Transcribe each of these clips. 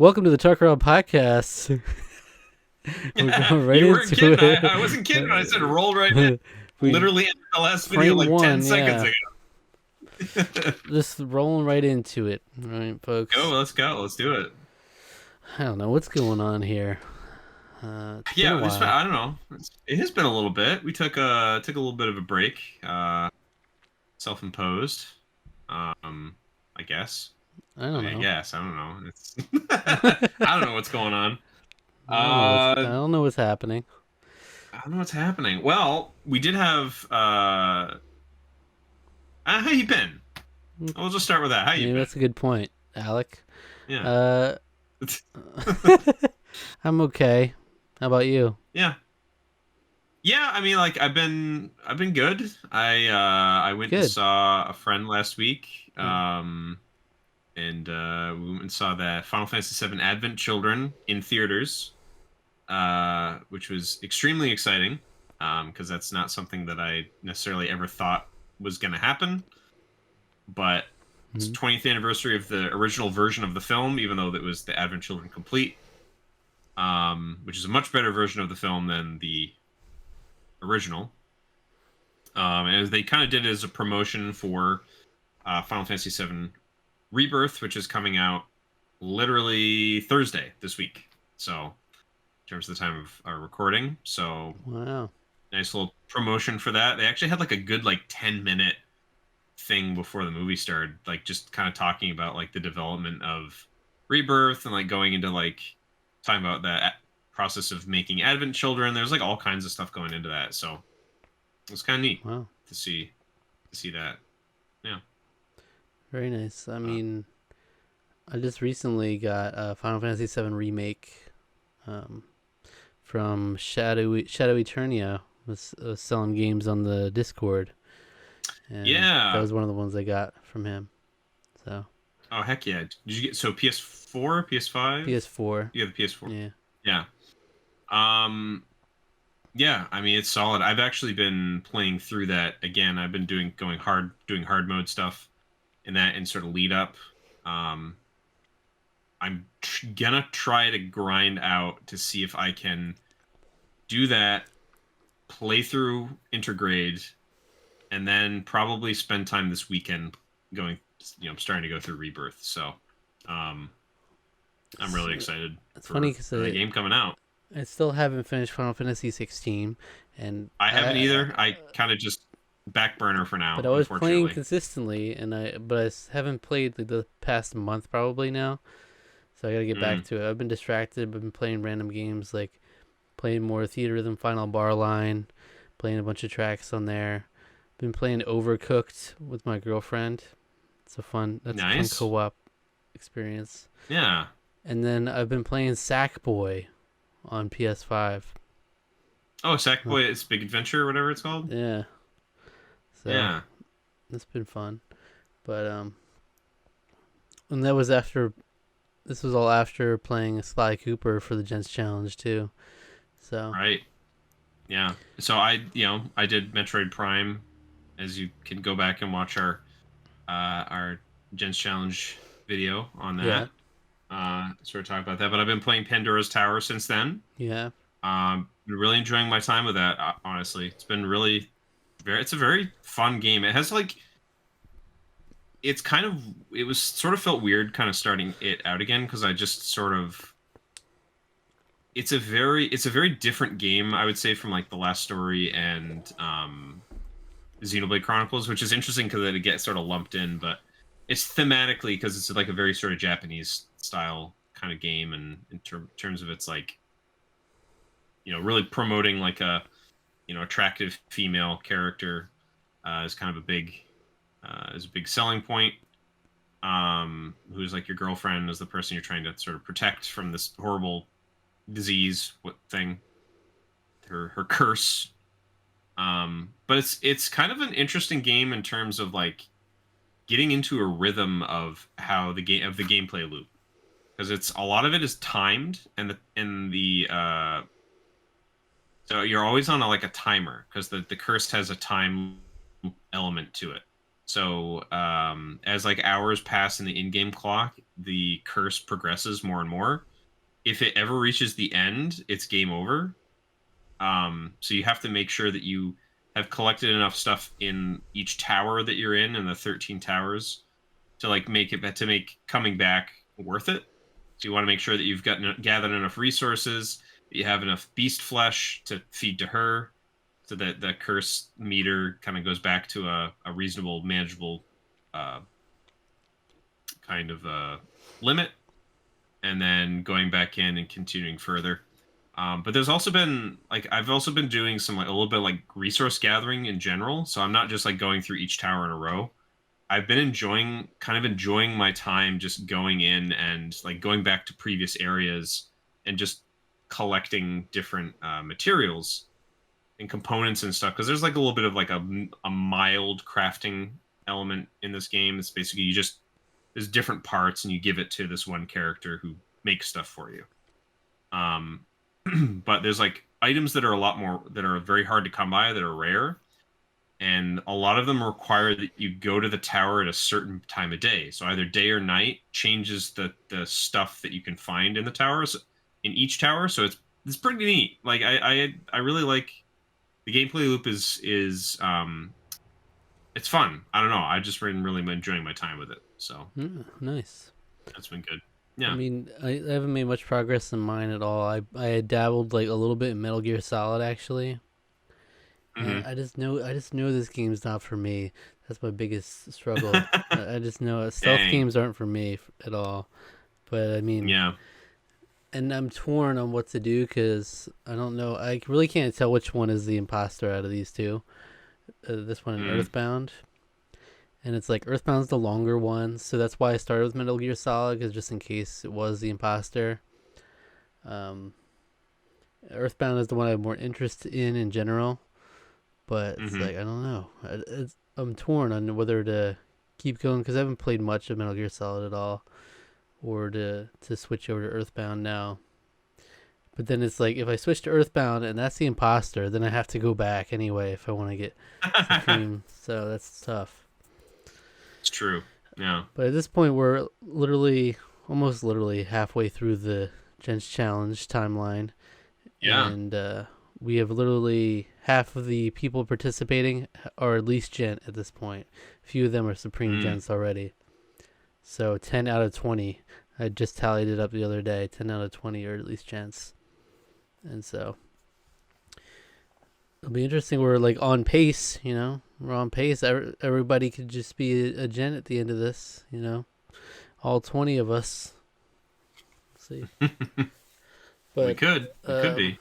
Welcome to the Tarqaron podcast. We're going right You weren't into kidding. it. I wasn't kidding when I said roll right in. we Literally ended the last video frame like 10 one, seconds yeah. ago. Just rolling right into it. All right, folks. Let's go. Let's do it. I don't know what's going on here. It's been a Yeah, while. I don't know. It has been a little bit. We took a little bit of a break. Self-imposed. I guess. I don't I know. guess. I don't know. It's I I don't know what's going on. I Uh don't know what's happening. I don't know what's happening. Well, we did have how you been? We'll just start with that. How you Maybe been? that's a good point, Alec. Yeah. Uh, I'm okay. How about you? Yeah. Yeah, I mean, like I've been good. I went and Good. saw a friend last week, Yeah. and we went and saw the Final Fantasy VII Advent Children in theaters, which was extremely exciting, because that's not something that I necessarily ever thought was going to happen. But it's Mhm. 20th anniversary of the original version of the film, even though that was the Advent Children complete, which is a much better version of the film than the original. And they kind of did it as a promotion for Final Fantasy VII Rebirth, which is coming out literally Thursday this week. So, in terms of the time of our recording, so Wow. nice little promotion for that. They actually had like a good like 10-minute thing before the movie started, like just kind of talking about like the development of Rebirth and like going into like talking about the process of making Advent Children. There's like all kinds of stuff going into that, so it was kind of neat Wow. to see that. Yeah. Very nice. I Uh, mean, I just recently got a Final Fantasy VII remake um, from Shadow Eternia was selling games on the Discord, and that yeah. was one of the ones I got from him. So Oh heck yeah. Did you get so PS4, PS5? PS4, You have the PS4. yeah. Yeah. Um yeah, I mean it's solid. I've actually been playing through that again. I've been doing hard mode stuff in that and sort of lead up. Um gonna try to grind out to see if I can do that, play through Intergrade, and then probably spend time this weekend going, starting to go through Rebirth. So, um, I'm It's, really excited it's funny for because the game coming out. I still haven't finished Final Fantasy 16, and I haven't either. I kind of just back burner for but now, I was playing unfortunately. consistently, and haven't played like the past month probably now. So I gotta get back Mm, to it. I've been distracted. I've been playing random games like playing more Theater Rhythm Final Bar Line, playing a bunch of tracks on there. Been playing Overcooked with my girlfriend. That's a fun nice. co-op experience. Yeah. And then I've been playing Sackboy on PS5. Oh, Huh. Sackboy, it's Big Adventure, whatever it's called. Yeah. So Yeah. it's been fun. But and that was after this was all after playing Sly Cooper for the Gents Challenge too. So Right. Yeah. So I did Metroid Prime, as you can go back and watch our Gens Challenge video on yeah. that. Sort of talk about that. But I've been playing Pandora's Tower since then. Yeah. Been really enjoying my time with that. Honestly, it's been really it's a very fun game. It has like it's kind of it was sort of felt weird kind of starting it out again because I just sort of it's a very different game, I would say, from like the last story and Xenoblade Chronicles, which is interesting because it gets sort of lumped in, but it's thematically because it's like a very sort of Japanese style kind of game, and in terms of its like really promoting like a attractive female character is kind of a big is a big selling point. Who's like your girlfriend is the person you're trying to sort of protect from this horrible disease, what thing, her curse. But it's kind of an interesting game in terms of like getting into a rhythm of how the gameplay loop, because it's a lot of it is timed, and the so you're always on like a timer because the curse has a time element to it. So as like hours pass in the in-game clock, the curse progresses more and more. If it ever reaches the end, it's game over. So you have to make sure that you have collected enough stuff in each tower that you're in the 13 towers to like make coming back worth it. So you want to make sure that you've gathered enough resources, that you have enough beast flesh to feed to her, so that the curse meter kind of goes back to a reasonable, manageable uh, kind of limit, and then going back in and continuing further. But there's also been like I've also been doing some like a little bit of, like resource gathering in general. So I'm not just like going through each tower in a row. I've been enjoying my time just going in and like going back to previous areas and just collecting different materials and components and stuff because there's like a little bit of like a mild crafting element in this game. It's basically you just there's different parts and you give it to this one character who makes stuff for you. Um, but there's like items that are a lot more that are very hard to come by that are rare, and a lot of them require that you go to the tower at a certain time of day. So either day or night changes the stuff that you can find in the towers in each tower. So it's pretty neat. Like I really like the gameplay loop is it's fun. I don't know. I just been really enjoying my time with it. So Nice. that's been good. I Yeah. mean, I haven't made much progress in mine at all. I had dabbled like a little bit in Metal Gear Solid actually, and Hmm. I just know this game's not for me. That's my biggest struggle. I just know stealth Dang. games aren't for me at all. But I mean, Yeah. and I'm torn on what to do because I don't know. I really can't tell which one is the imposter out of these two. This one and Mm. Earthbound. And it's like Earthbound's the longer one, so that's why I started with Metal Gear Solid, because just in case it was the imposter. Um, Earthbound is the one I have more interest in general, but it's Hmm. like I don't know. I'm torn on whether to keep going because I haven't played much of Metal Gear Solid at all, or to switch over to Earthbound now. But then it's like if I switch to Earthbound and that's the imposter, then I have to go back anyway if I want to get Supreme. So that's tough. It's true. Yeah. But at this point, we're literally, almost literally halfway through the Gents Challenge timeline, Yeah. and we have literally half of the people participating are at least Gent at this point. A few of them are Supreme Mm. Gents already. So 10 out of 20. I just tallied it up the other day. 10 out of 20 are at least Gents. And so it'll be interesting. We're like on pace, you know. We're on pace. Everybody could just be a Gent at the end of this, you know. All 20 of us. Let's see. we But could. We could be.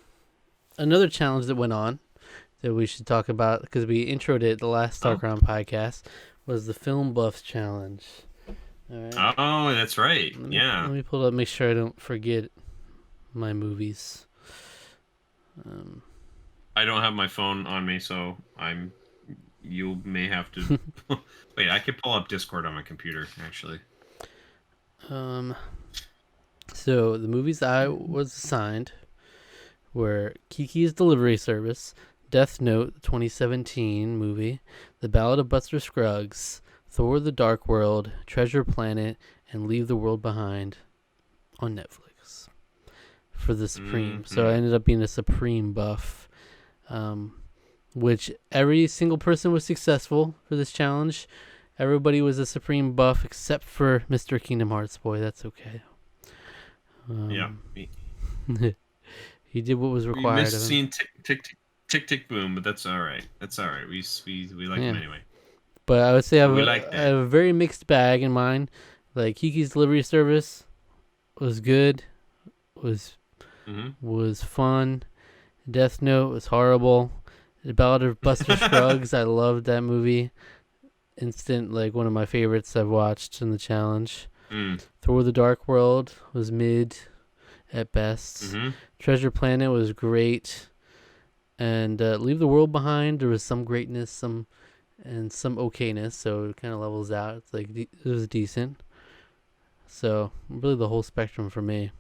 another challenge that went on that we should talk about because we introed it the last Oh. Tarqaron podcast was the Film Buffs Challenge. All right. Oh, that's right. Yeah. Let me pull it up, make sure I don't forget my movies. Um, I don't have my phone on me, so you may have to wait. I could pull up Discord on my computer, actually. um, so the movies I was assigned were Kiki's Delivery Service, Death Note, the 2017 movie, The Ballad of Buster Scruggs, Thor: The Dark World, Treasure Planet, and Leave the World Behind on Netflix for the Supreme. So I ended up being a Supreme buff, which every single person was successful for this challenge. Everybody was a Supreme buff except for Mr. Kingdom Hearts boy. That's okay. Yeah. He did what was We required missed of him. seeing tick boom, but that's all right. That's all right. We like him Yeah. anyway. But I would say We like I that. have a very mixed bag in mine. Like Kiki's Delivery Service was good, was Hmm. was fun. Death Note was horrible. The Ballad of Buster Scruggs, I loved that movie. Instant, like one of my favorites I've watched in the challenge. Mm. Thor: The Dark World was mid at best. Hmm. Treasure Planet was great. And Leave the World Behind, there was some greatness, some okayness, so it kind of levels out. It's like it was decent. So really the whole spectrum for me.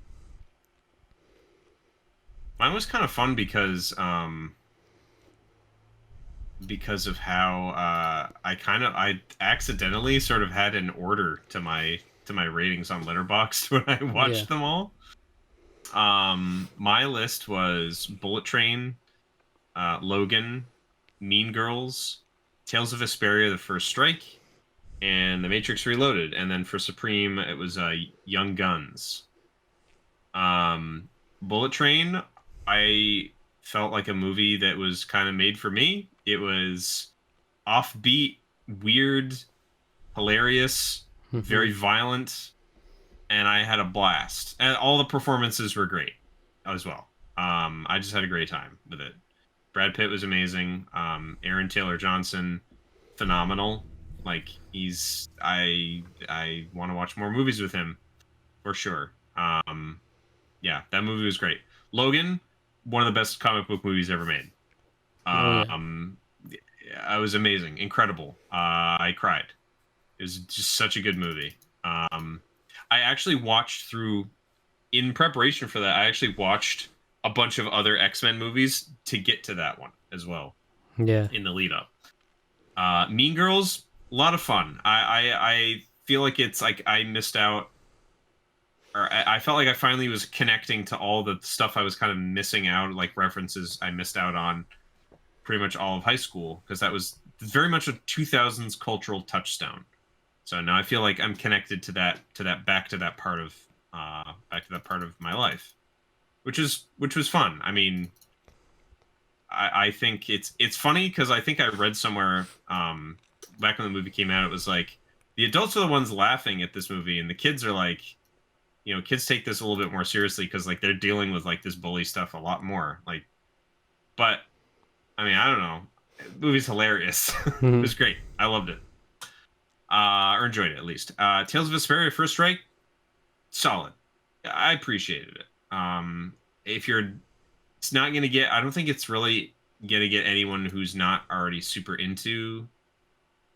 Mine was kind of fun because because of how I accidentally sort of had an order to my ratings on Letterboxd when I Yeah. watched them all. My list was Bullet Train, Logan, Mean Girls, Tales of Vesperia: The First Strike, and The Matrix Reloaded. And then for Supreme, it was Young Guns. Bullet Train, I felt like a movie that was kind of made for me. It was offbeat, weird, hilarious, Hmm. very violent, and I had a blast. And all the performances were great as well. I just had a great time with it. Brad Pitt was amazing. Aaron Taylor Johnson, phenomenal. Like I want to watch more movies with him for sure. Yeah, that movie was great. Logan, one of the best comic book movies ever made. Oh yeah. Um, yeah, it was amazing, incredible. I cried. It was just such a good movie. I actually watched through in preparation for that. I actually watched a bunch of other X-Men movies to get to that one as well Yeah. in the lead up. Mean Girls, a lot of fun. I feel like it's like I missed out, or I felt like I finally was connecting to all the stuff I was kind of missing out, like references I missed out on pretty much all of high school, because that was very much a 2000s cultural touchstone. So now I feel like I'm connected to that back to that part of my life, which was fun. I mean, I think it's funny because I think I read somewhere back when the movie came out, it was like the adults are the ones laughing at this movie, and the kids are like, you know, kids take this a little bit more seriously because like they're dealing with like this bully stuff a lot more. Like, but I mean, I don't know. The movie's hilarious. It Hmm. was great. I loved it. Or enjoyed it at least. Tales of Vesperia: First Strike, solid. I appreciated it. If you're, it's not gonna get. I don't think it's really gonna get anyone who's not already super into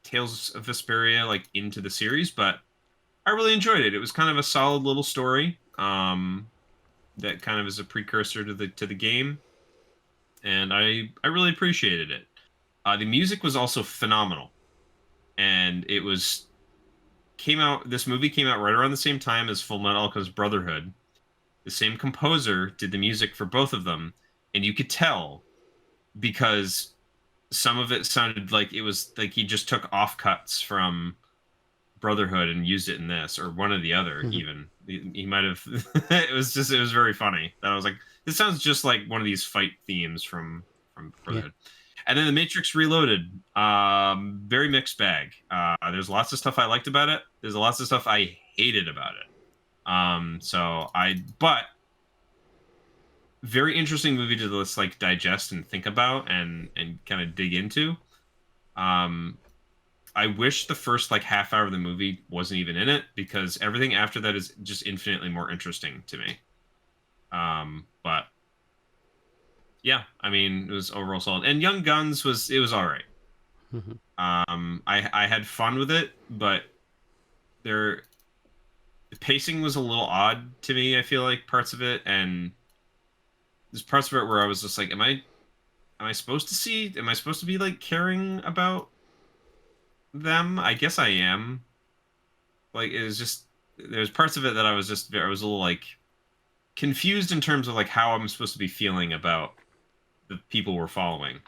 Tales of Vesperia like into the series, but I really enjoyed it. It was kind of a solid little story. That kind of is a precursor to the game, and I really appreciated it. The music was also phenomenal, and it was came out. This movie came out right around the same time as Full Metal Alchemist Brotherhood. The same composer did the music for both of them, and you could tell because some of it sounded like it was like he just took offcuts from Brotherhood and used it in this, or one or the other. Hmm. Even he might have. It was very funny. That I was like, this sounds just like one of these fight themes from Yeah. Brotherhood. And then the Matrix Reloaded, very mixed bag. There's lots of stuff I liked about it. There's lots of stuff I hated about it. But very interesting movie to just like digest and think about and kind of dig into. Um, I wish the first like half hour of the movie wasn't even in it because everything after that is just infinitely more interesting to me. But yeah, I mean, it was overall solid. And Young Guns was it was all right. Hmm. I had fun with it, but there the pacing was a little odd to me. I feel like parts of it, and there's parts of it where I was just like, am I supposed to see? Am I supposed to be like caring about them? I guess I am. Like it was just there's parts of it that I was a little like confused in terms of like how I'm supposed to be feeling about the people we're following.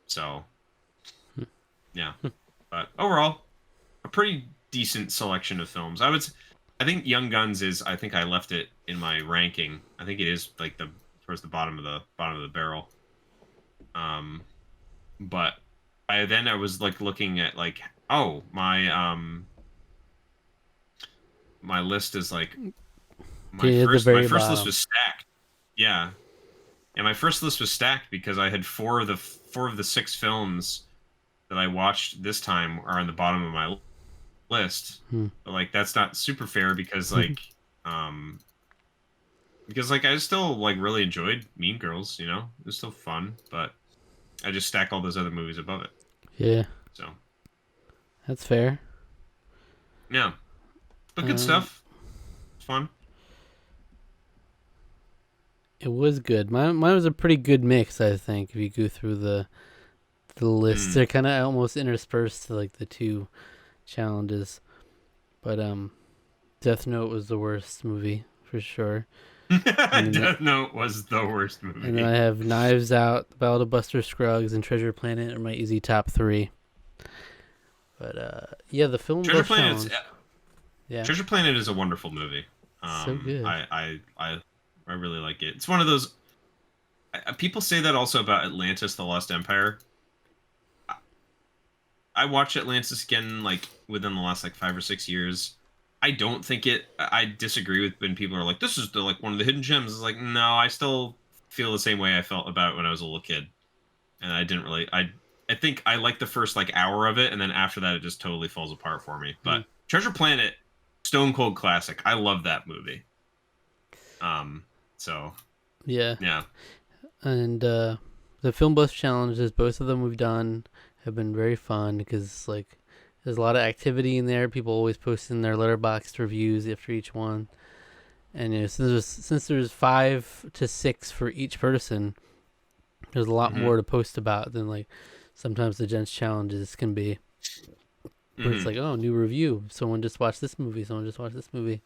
So yeah, but overall, a pretty decent selection of films. I think Young Guns is. I think I left it in my ranking. I think it is like the towards the bottom of the barrel. Um, but I was like looking at like oh my list is like Yeah, at the my very first list bottom. was stacked. Yeah, and my first list was stacked because I had four of the six films that I watched this time are on the bottom of my list. Hmm. But like that's not super fair um because like I still like really enjoyed Mean Girls, you know? It was still fun, but I just stack all those other movies above it. Yeah, So, that's fair. yeah. But good Um, stuff. It's fun. it was good. Mine was a pretty good mix, I think. If you go through the list. Mm. They're kind of almost interspersed to like the two challenges. But Death Note was the worst movie for sure. And then, Death Note was the worst and then movie. I have Knives Out, The Ballad of Buster Scruggs, and Treasure Planet are my easy top three. But yeah, the film Treasure buff Planet's challenge. Yeah, Treasure Planet is a wonderful movie. so good. I really like it. It's one of those. People say that also about Atlantis: The Lost Empire. I watched Atlantis again like within the last like 5 or 6 years. I don't think it. I disagree with when people are like, "This is the like one of the hidden gems." It's like, no, I still feel the same way I felt about it when I was a little kid, and I didn't really. I think I like the first like hour of it, and then after that, it just totally falls apart for me. But Mm. Treasure Planet, Stone Cold classic. I love that movie. So Yeah, yeah, and the film buff challenges, both of them we've done, have been very fun because like there's a lot of activity in there. People always posting their letterboxd reviews after each one, and since there's 5 to 6 for each person, there's a lot hmm more to post about than like sometimes the Gents challenges can be. But it's hmm like, oh, new review. Someone just watched this movie. Someone just watched this movie.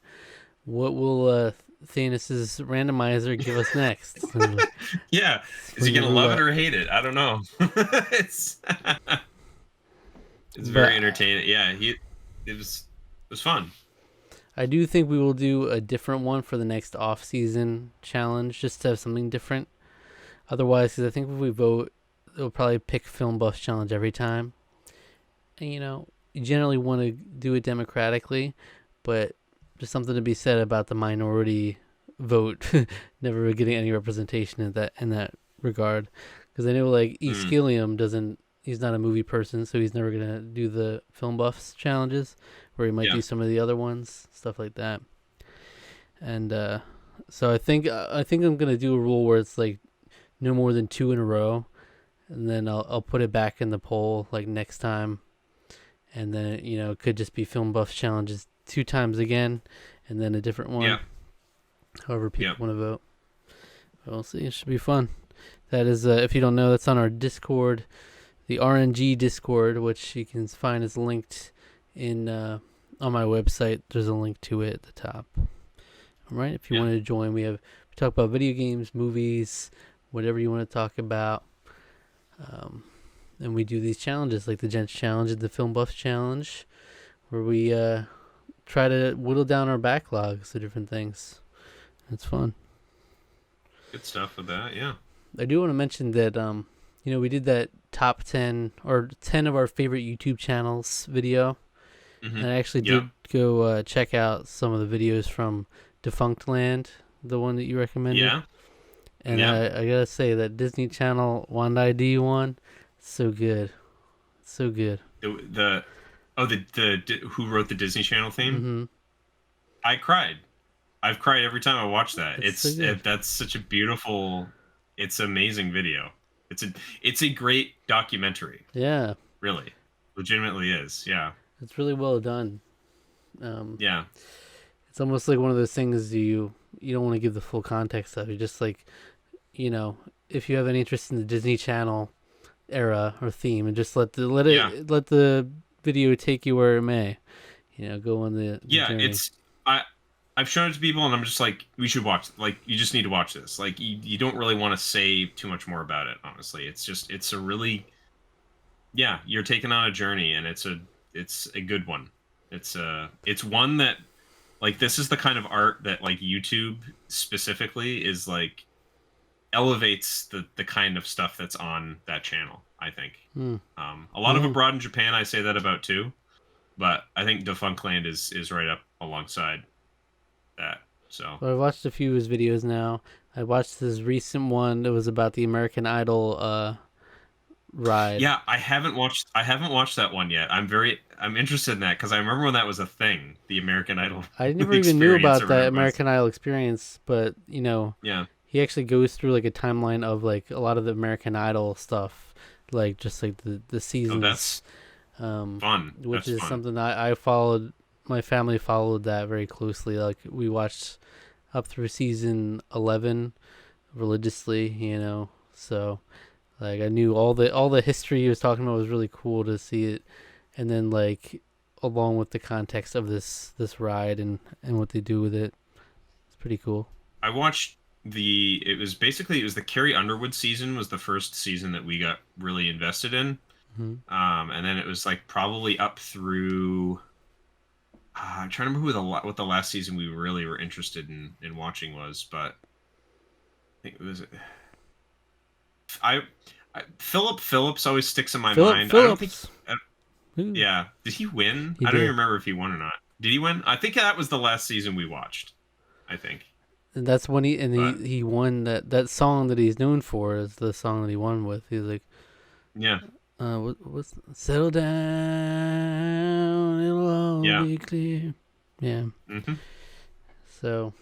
What will Thanos' randomizer give us next? yeah. Is he Swing gonna love it roulette. or hate it? I don't know. it's it's very But entertaining. Yeah, it was fun. I do think we will do a different one for the next off-season challenge, just to have something different. Otherwise, because I think if we vote, they'll probably pick Film Buffs Challenge every time. And you generally want to do it democratically, but there's something to be said about the minority vote never getting any representation in that regard. Because I know like E. Mm, Skillium doesn't. He's not a movie person, so he's never gonna do the Film Buffs challenges, where he might yeah. do some of the other ones, stuff like that. And so I think I'm gonna do a rule where it's like no more than 2 in a row, and then I'll put it back in the poll like next time, and then it could just be Film Buffs challenges 2 times again, and then a different one. Yeah. However people Yeah. want to vote. We'll see. It should be fun. That is, if you don't know, that's on our Discord, the RNG Discord, which you can find is linked in on my website. There's a link to it at the top. All right, if you Yeah. want to join, we talk about video games, movies, whatever you want to talk about. And we do these challenges like the Gents Challenge and the Film Buffs Challenge, where we try to whittle down our backlogs of different things. It's fun. Good stuff with that. Yeah. I do want to mention that we did that top 10 or 10 of our favorite YouTube channels video, and I actually Yeah. did go check out some of the videos from Defunctland, the one that you recommended. Yeah. And Yeah. I gotta say that Disney Channel One ID one, so good, so good. The who wrote the Disney Channel theme? Mm-hmm. I cried. I've cried every time I watch that. It's so good. That's such a beautiful, it's amazing video. It's a great documentary. Yeah, Really, legitimately is. Yeah. it's really well done. Yeah. It's almost like one of those things you don't want to give the full context of. You're just like, if you have any interest in the Disney Channel era or theme, and just let Yeah. the video take you where it may. Go on the Yeah. journey. I've shown it to people, and I'm just like, we should watch. Like, you just need to watch this. Like, you don't really want to say too much more about it. Honestly, it's a really, yeah, you're taking on a journey, and it's a good one. It's one that, like, this is the kind of art that like YouTube specifically is like elevates the kind of stuff that's on that channel. I think. Hmm. A lot of Mhm. abroad in Japan, I say that about too, but I think Defunctland is right up alongside that. So Well, I've watched a few of his videos now. I watched this recent one that was about the American Idol ride. yeah, I haven't watched that one yet. I'm interested in that because I remember when that was a thing, the American Idol I never even knew experience about or that whatever it was. American Idol experience, but Yeah, he actually goes through like a timeline of like a lot of the American Idol stuff, like just like the seasons. that's fun. Which That's is fun. something I followed. My family followed that very closely. Like we watched up through season 11 religiously, so Like I knew all the history he was talking about was really cool to see it, and then like along with the context of this ride and what they do with it, it's pretty cool. I watched it was the Carrie Underwood season was the first season that we got really invested in. Hmm. And then it was like probably up through I'm trying to remember what the last season we really were interested in watching was, but I think it was I, Philip Phillips always sticks in my Philip mind. I don't think Phillips. I, Ooh, yeah, did he win? he I don't even did. remember if he won or not. Did he win? I think that was the last season we watched. I think. And that's when he But he won that song that he's known for is the song that he won with. He's like, yeah, what's settle down, it'll all yeah. be clear. Yeah. Hmm. So,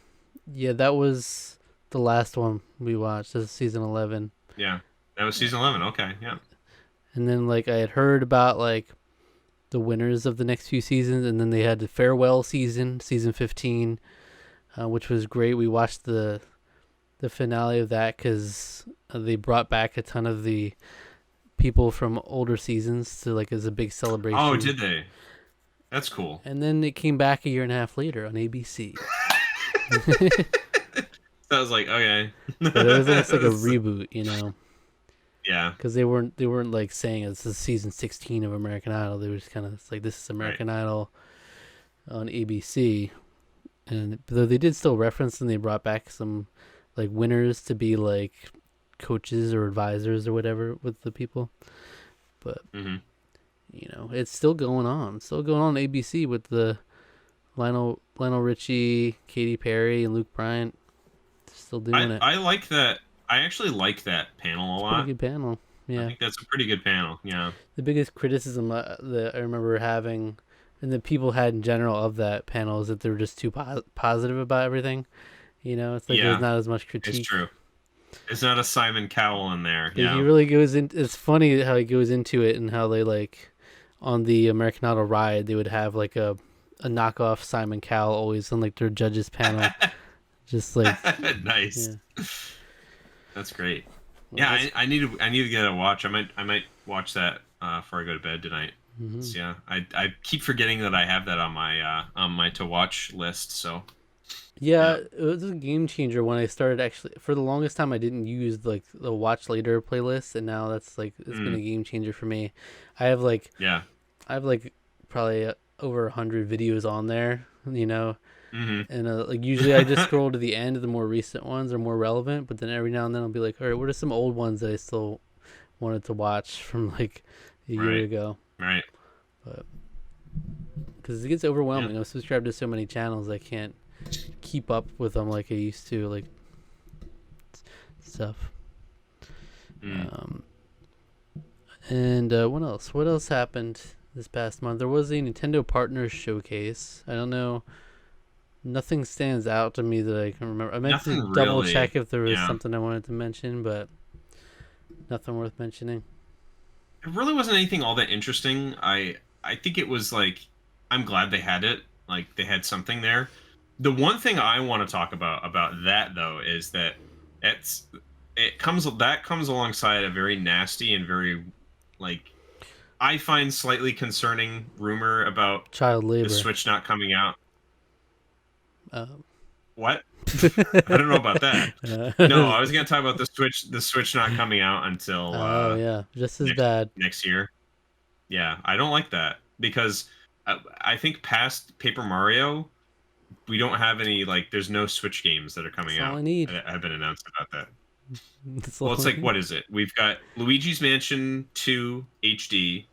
yeah, that was the last one we watched. This is season 11. Yeah. That was season 11. Okay. Yeah. And then like I had heard about like the winners of the next few seasons, and then they had the farewell season, season 15, which was great. We watched the finale of that because they brought back a ton of the people from older seasons to like as a big Oh, celebration. did they? That's cool. And then it came back a year and a half later on ABC. So I was like, okay. But it was almost like a reboot, Yeah. because they weren't like saying this is season 16 of American Idol. They were just kind of like this is Right. American Idol on ABC, and though they did still reference and they brought back some like winners to be like coaches or advisors or whatever with the people, but Hmm. it's still going on. It's still going on ABC with the Lionel Richie, Katy Perry, and Luke Bryant. Still doing it. I like that. I actually like that panel a It's a pretty lot. good panel. I Yeah. think that's a pretty good panel. Yeah. The biggest criticism that I remember having, and that people had in general of that panel, is that they were just too positive about everything. It's like there's Yeah. not as much It's critique. true. It's not a Simon Cowell in there. But he Yeah. really goes in. It's funny how he goes into it and how they like on the American Idol ride they would have like a knockoff Simon Cowell always on like their judges panel, just like Nice. yeah. That's great. Well, Yeah, that's, I need to get a watch. I might watch that before I go to bed tonight. mhm. So, yeah, I keep forgetting that I have that on my to watch list. So Yeah, yeah. it was a game changer when I started actually. For the longest time, I didn't use like the watch later playlist, and now that's like it's been a Mm, game changer for me. I have like yeah. I have like probably over 100 videos on there, Hmm. and like usually I just scroll to the end of the more recent ones or more relevant, but then every now and then I'll be like, all right, what are some old ones that I still wanted to watch from like a year Right. ago? Right. But because it gets Yeah. overwhelming, I'm subscribed to so many channels I can't keep up with them like I used to, like stuff. Mm. Um, and what else? What else happened this past month? There was a Nintendo Partners Showcase. I don't know. Nothing stands out to me that I can remember. I meant to Nothing double really. check if there was Yeah. something I wanted to mention, but nothing worth mentioning. It really wasn't anything all that interesting. I think it was like I'm glad they had it. Like they had something there. The one thing I want to talk about that though is that it's it comes alongside a very nasty and very like I find slightly concerning rumor about Child the labor. Switch not coming out. Um, What? I don't know about that. No, I was gonna talk about the Switch not coming out until Oh yeah, just as next bad. next year. Yeah, I don't like that because I think past Paper Mario, we don't have any like. There's no Switch games that are coming That's all out. I need. That have been announced about that. That's Well, all it's I like need. what is it? We've got Luigi's Mansion 2 HD,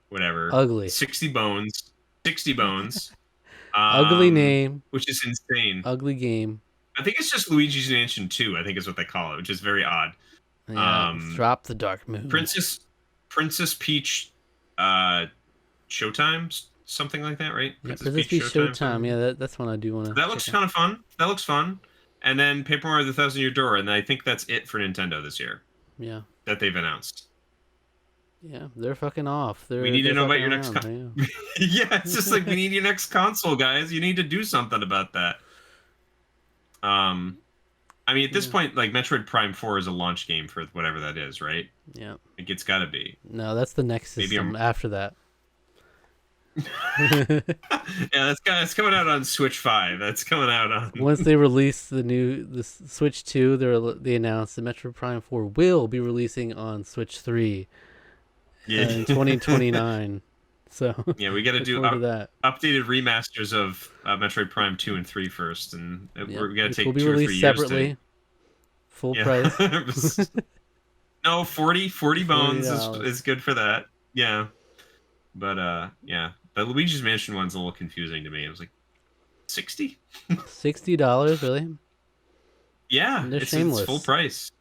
whatever, Ugly, 60 bones, 60 bones, ugly name, which is insane. ugly game. I think it's just Luigi's Mansion 2. I think is what they call it, which is very odd. Yeah, Um, drop the Dark Moon. Princess Peach, Showtime, something like that, right? Yeah, Princess Princess Peach Peach Showtime. Showtime. Something. Yeah, that's one I do want to That check looks out. kind of fun. That looks fun. And then Paper Mario: The Thousand Year Door, and I think that's it for Nintendo this year Yeah, that they've announced. yeah, they're fucking off. We need to They're know about fucking your next. around. Yeah, it's just like we need your next console, guys. You need to do something about that. Um, I mean, at this Yeah. point, like Metroid Prime 4 is a launch game for whatever that is, right? Yeah. Like it's got to be. No, that's the next Maybe system I'm. after that. Yeah, that's coming out on Switch 5. That's coming out on. Once they release the Switch 2, they announced the Metro Prime 4 will be releasing on Switch 3 Yeah. in 2029. So Yeah, we got to look do forward to that. updated remasters of Metroid Prime 2 and 3 first, and Yep, we got to which will take be 2 or 3 released years to. separately, full Yeah. price, No, 40 $40. bones is good for that. Yeah. But yeah. The Luigi's Mansion one's a little confusing to me. It was like 60? $60, really? Yeah, And they're it's full shameless. price.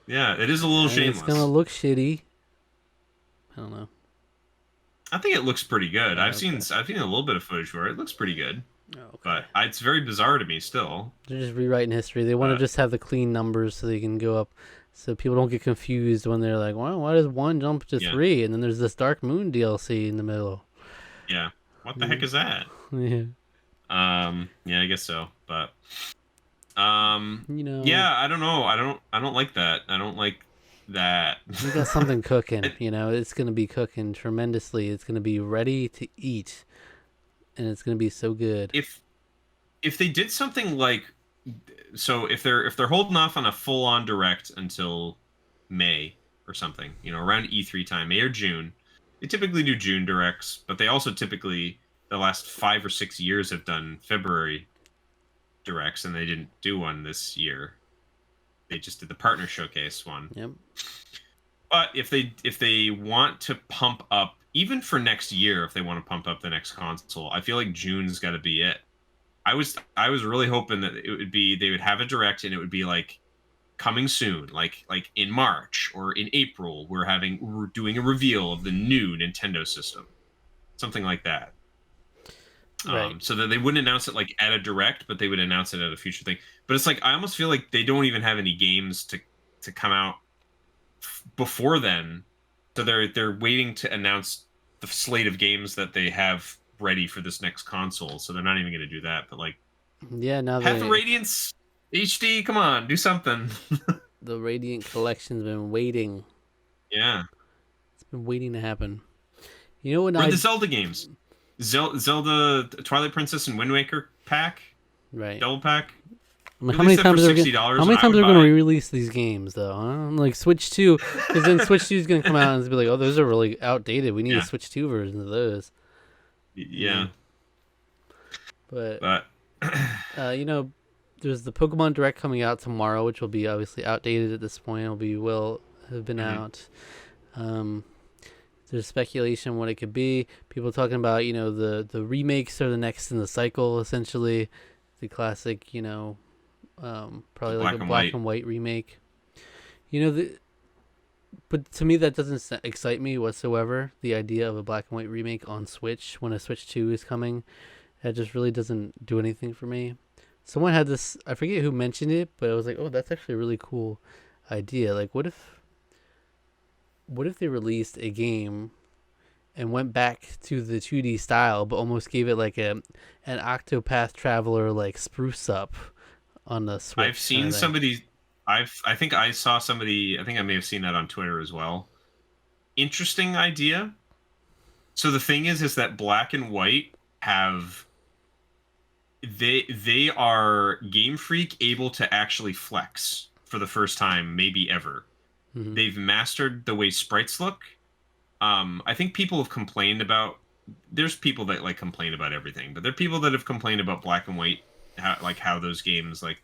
Yeah, it is a little And it's gonna shameless. look shitty. I don't know. I think it looks pretty good. Okay. I've seen a little bit of footage for it. It looks pretty good. Okay. But it's very bizarre to me still. They're just rewriting history. They want to But just have the clean numbers so they can go up, so people don't get confused when they're like, "Well, why does one jump to yeah. 3?" And then there's this Dark Moon DLC in the middle. Yeah. What the heck is that? Yeah. Yeah, I guess so. But You know, yeah, I don't know. I don't like that. I don't like that. we got something cooking. You know, it's gonna be cooking tremendously. It's gonna be ready to eat, and it's gonna be so good. If they did something like so if they're holding off on a full on direct until May or something, you know, around E3 time, May or June. They typically do June directs, but they also typically the last 5 or 6 years have done February directs, and they didn't do one this year. They just did the partner showcase one. Yep. But if they want to pump up, even for next year, if they want to pump up the next console, I feel like June's got to be it. I was really hoping that it would be they would have a direct and it would be like coming soon, like in March or in April. We're doing a reveal of the new Nintendo system, something like that. Right. So that they wouldn't announce it like at a direct, but they would announce it at a future thing. But it's like I almost feel like they don't even have any games to come out before then, so they're waiting to announce the slate of games that they have ready for this next console. So they're not even going to do that. But like Yeah. Now Path of Radiance HD, come on, do something. the Radiant Collection's been waiting. Yeah. It's been waiting to happen. You know what? Or the Zelda games, Zelda, Twilight Princess, and Wind Waker pack, Right. double pack. I mean, Release that for $60. how many times are going to re-release these games though? Huh? Like Switch 2, because then Switch 2 is going to come out and it's be like, oh, those are really outdated. We need a Switch 2 version of those. Yeah. But But you know, there's the Pokemon Direct coming out tomorrow, which will be obviously outdated at this point. Will have been out. There's speculation what it could be. People talking about, you know, the remakes are the next in the cycle, essentially. The classic, you know, probably like a black and white remake. You know, but to me that doesn't excite me whatsoever. The idea of a black and white remake on Switch when a Switch 2 is coming, that just really doesn't do anything for me. Someone had this, I forget who mentioned it, but I was like, oh, that's actually a really cool idea. Like, what if they released a game and went back to the 2D style, but almost gave it like an Octopath Traveler like spruce up on the Switch? I've seen somebody. I think I saw somebody. I think I may have seen that on Twitter as well. Interesting idea. So the thing is that black and white have. They are Game Freak able to actually flex for the first time, maybe ever. Mm-hmm. They've mastered the way sprites look. I think people have complained about. There's people that like complain about everything, but there are people that have complained about black and white, how those games like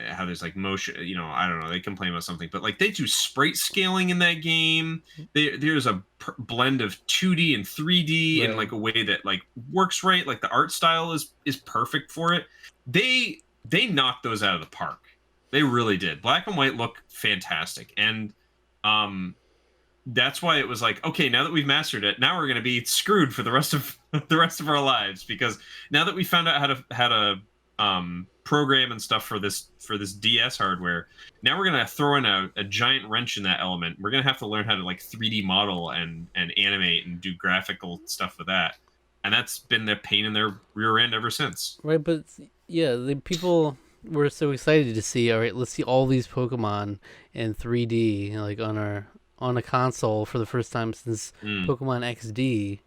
how there's like motion. You know, I don't know. They complain about something, but like they do sprite scaling in that game. There's a blend of 2D and 3D in like a way that like works right. Like the art style is perfect for it. They knocked those out of the park. They really did. Black and white look fantastic, and that's why it was like, okay, now that we've mastered it, now we're going to be screwed for the rest of our lives, because now that we found out how to program and stuff for this DS hardware, now we're going to throw in a giant wrench in that element. We're going to have to learn how to like 3D model and animate and do graphical stuff with that, and that's been the pain in their rear end ever since. Right, but yeah, the people we're so excited to see. All right, let's see all these Pokemon in 3D, like on a console for the first time since Mm. Pokemon XD.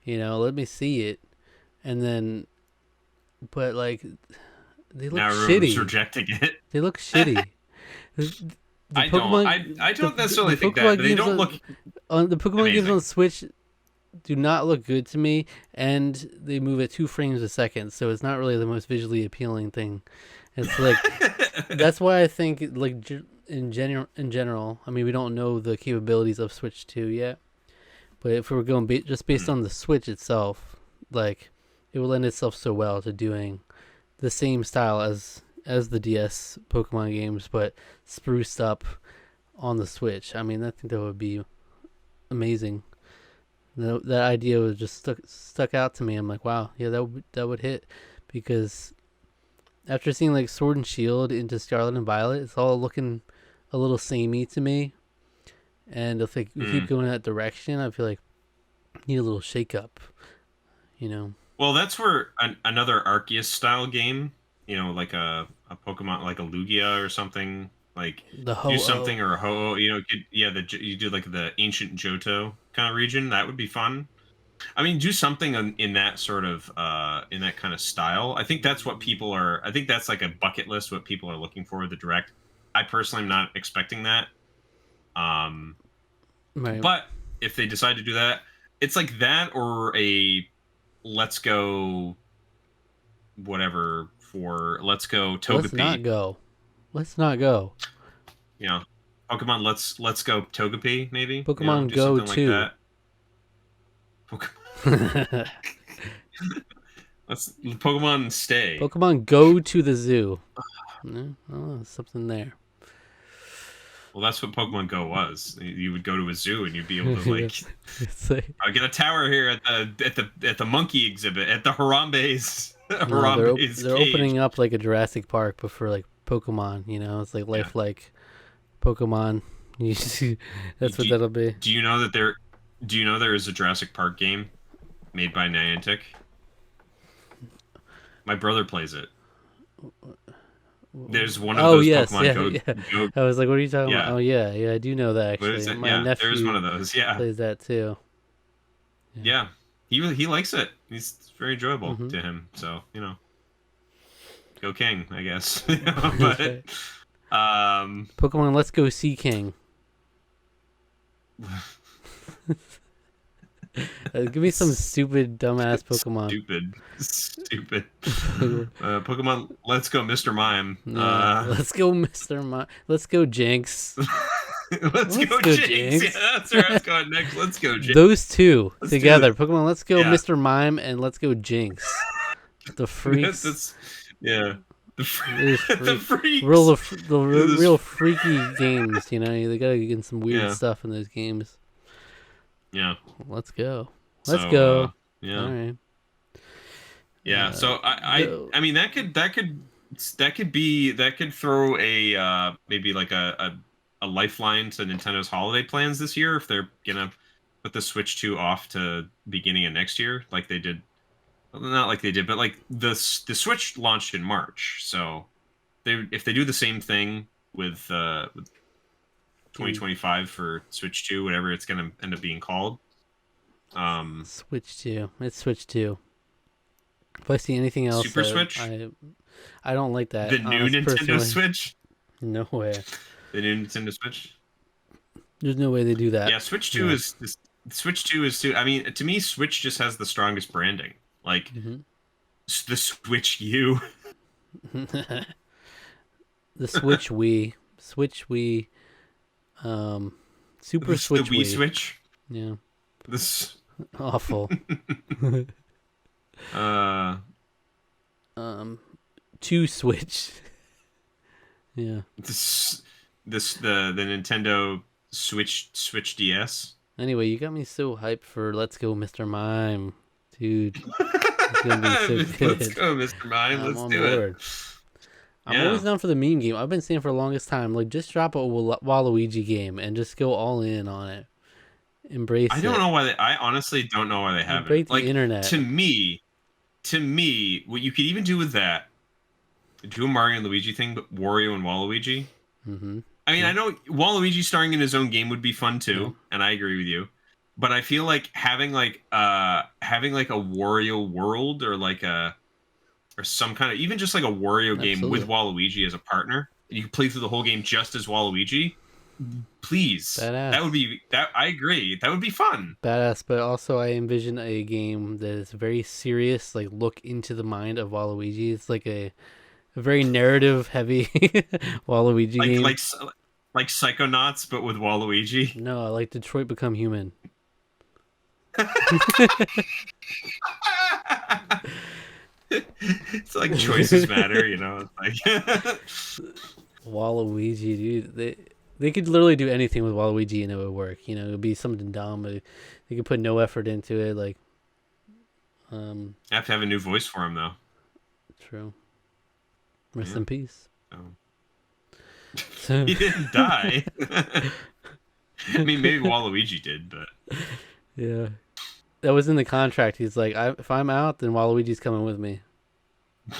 Let me see it, and then, but like, they look Now everyone's shitty. rejecting it. They look shitty. The I don't. Pokemon, I the don't the necessarily think that Pokemon they games don't look on the Pokemon games on amazing. the Switch do not look good to me, and they move at 2 frames a second, so it's not really the most visually appealing thing. It's like that's why I think like in general. I mean, we don't know the capabilities of Switch 2 yet, but if we were going just based Mm. on the Switch itself, like it will lend itself so well to doing the same style as the DS Pokemon games, but spruced up on the Switch. I mean, I think that would be amazing. That idea was just stuck out to me. I'm like, wow, yeah, that would hit, because after seeing like Sword and Shield into Scarlet and Violet, it's all looking a little samey to me. And if we keep Mm. going in that direction, I feel like we need a little shake up. You know, Well, that's where another Arceus style game, like a Pokemon like a Lugia or something, like the do Ho-Oh. something or a Ho-Oh, you do like the ancient Johto kind of region. That would be fun. I mean, do something in that sort of in that kind of style. I think that's what people are. I think that's like a bucket list. What people are looking for with the direct. I personally am not expecting that. Um, Right. but if they decide to do that, it's like that or a let's go whatever for let's go Let's Togepi. not go. Let's not go. You know, Pokemon. Let's go Togepi. Maybe Pokemon do Go something like 2. that. Let's Pokemon stay. Pokemon Go to the zoo. No? Oh, something there. Well, that's what Pokemon Go was. You would go to a zoo and you'd be able to Yeah. like, It's like, I get a tower here at the monkey exhibit at the Harambe's no, Harambe's they're cage. opening up like a Jurassic Park, but for like Pokemon. It's like Yeah. lifelike Pokemon. You see, that's what Do, that'll be. do you know that there? Do you know there is a Jurassic Park game made by Niantic? My brother plays it. There's one of Oh those yes, Pokemon yeah, Go. yeah. Go I was like, what are you talking about? yeah. Oh yeah, yeah, I do know that What is actually. it? My Yeah, there's one nephew of those. Yeah. plays that too. Yeah. Yeah. He likes it. It's very enjoyable Mm-hmm. to him. So go King, I guess. That's But right. um, Pokemon Let's Go Sea King. Give me some stupid dumbass Pokemon. stupid. Pokemon, let's go, Mr. Mime. Yeah, let's go, Mr. Let's go, Jinx. Let's Let's go, go, Jinx. Yeah, Jinx. that's where I was going next. Let's go, Jinx. Those two Let's do together. it. Pokemon Let's Go, Yeah, Mr. Mime, and Let's Go, Jinx. The freaks. that's yeah. Those The freaks. freaks. Real freaky games, They gotta get some weird Yeah. stuff in those games. Yeah. Let's go. Let's So, go. yeah. All right. Yeah. So go. I mean that could throw a maybe like a lifeline to Nintendo's holiday plans this year if they're gonna put the Switch 2 off to beginning of next year like they did. Well, not like they did, but like the Switch launched in March, so if they do the same thing with 2025 for Switch 2, whatever it's gonna end up being called. Switch 2. It's Switch 2. If I see anything else, Super Switch, I don't like that. the new Nintendo personally. Switch, No way. the new Nintendo Switch. There's no way they do that. Yeah, Switch 2 No. is Switch 2 is too. I mean, to me, Switch just has the strongest branding. Like the Switch U. The Switch Wii. Switch Wii. Super Switch The Wii Wii. Switch. Yeah. This. Awful. uh. Two Switch. Yeah. The Nintendo Switch DS. Anyway, you got me so hyped for Let's Go, Mr. Mime. Dude. It's gonna be so good. Let's go, Mr. Mime. I'm Let's on do board. it. I'm Yeah. always down for the meme game. I've been saying for the longest time, like, just drop a Waluigi game and just go all in on it. Embrace it. I don't know why I honestly don't know why they haven't. Break the Like internet. to me, what you could even do with that do a Mario and Luigi thing, but Wario and Waluigi. Mm-hmm. I mean, Yeah. I know Waluigi starring in his own game would be fun Yeah. too, and I agree with you. But I feel like having like a Wario world or like a or some kind of even just like a Wario game with Absolutely. Waluigi as a partner, and you can play through the whole game just as Waluigi. Please, that would Badass. be that. I agree. That would be fun. Badass, but also I envision a game that is very serious, like look into the mind of Waluigi. It's like a very narrative heavy Waluigi Like game. like Psychonauts, but with Waluigi. No, I like Detroit Become Human. It's like choices matter, you know. It's like Waluigi, dude. They could literally do anything with Waluigi and it would work. You know, it would be something dumb, but they could put no effort into it. Like, I have to have a new voice for him though. true. Rest Yeah. in peace. So. So, He didn't die. I mean, maybe Waluigi did, but yeah, that was in the contract. He's like, if I'm out, then Waluigi's coming with me.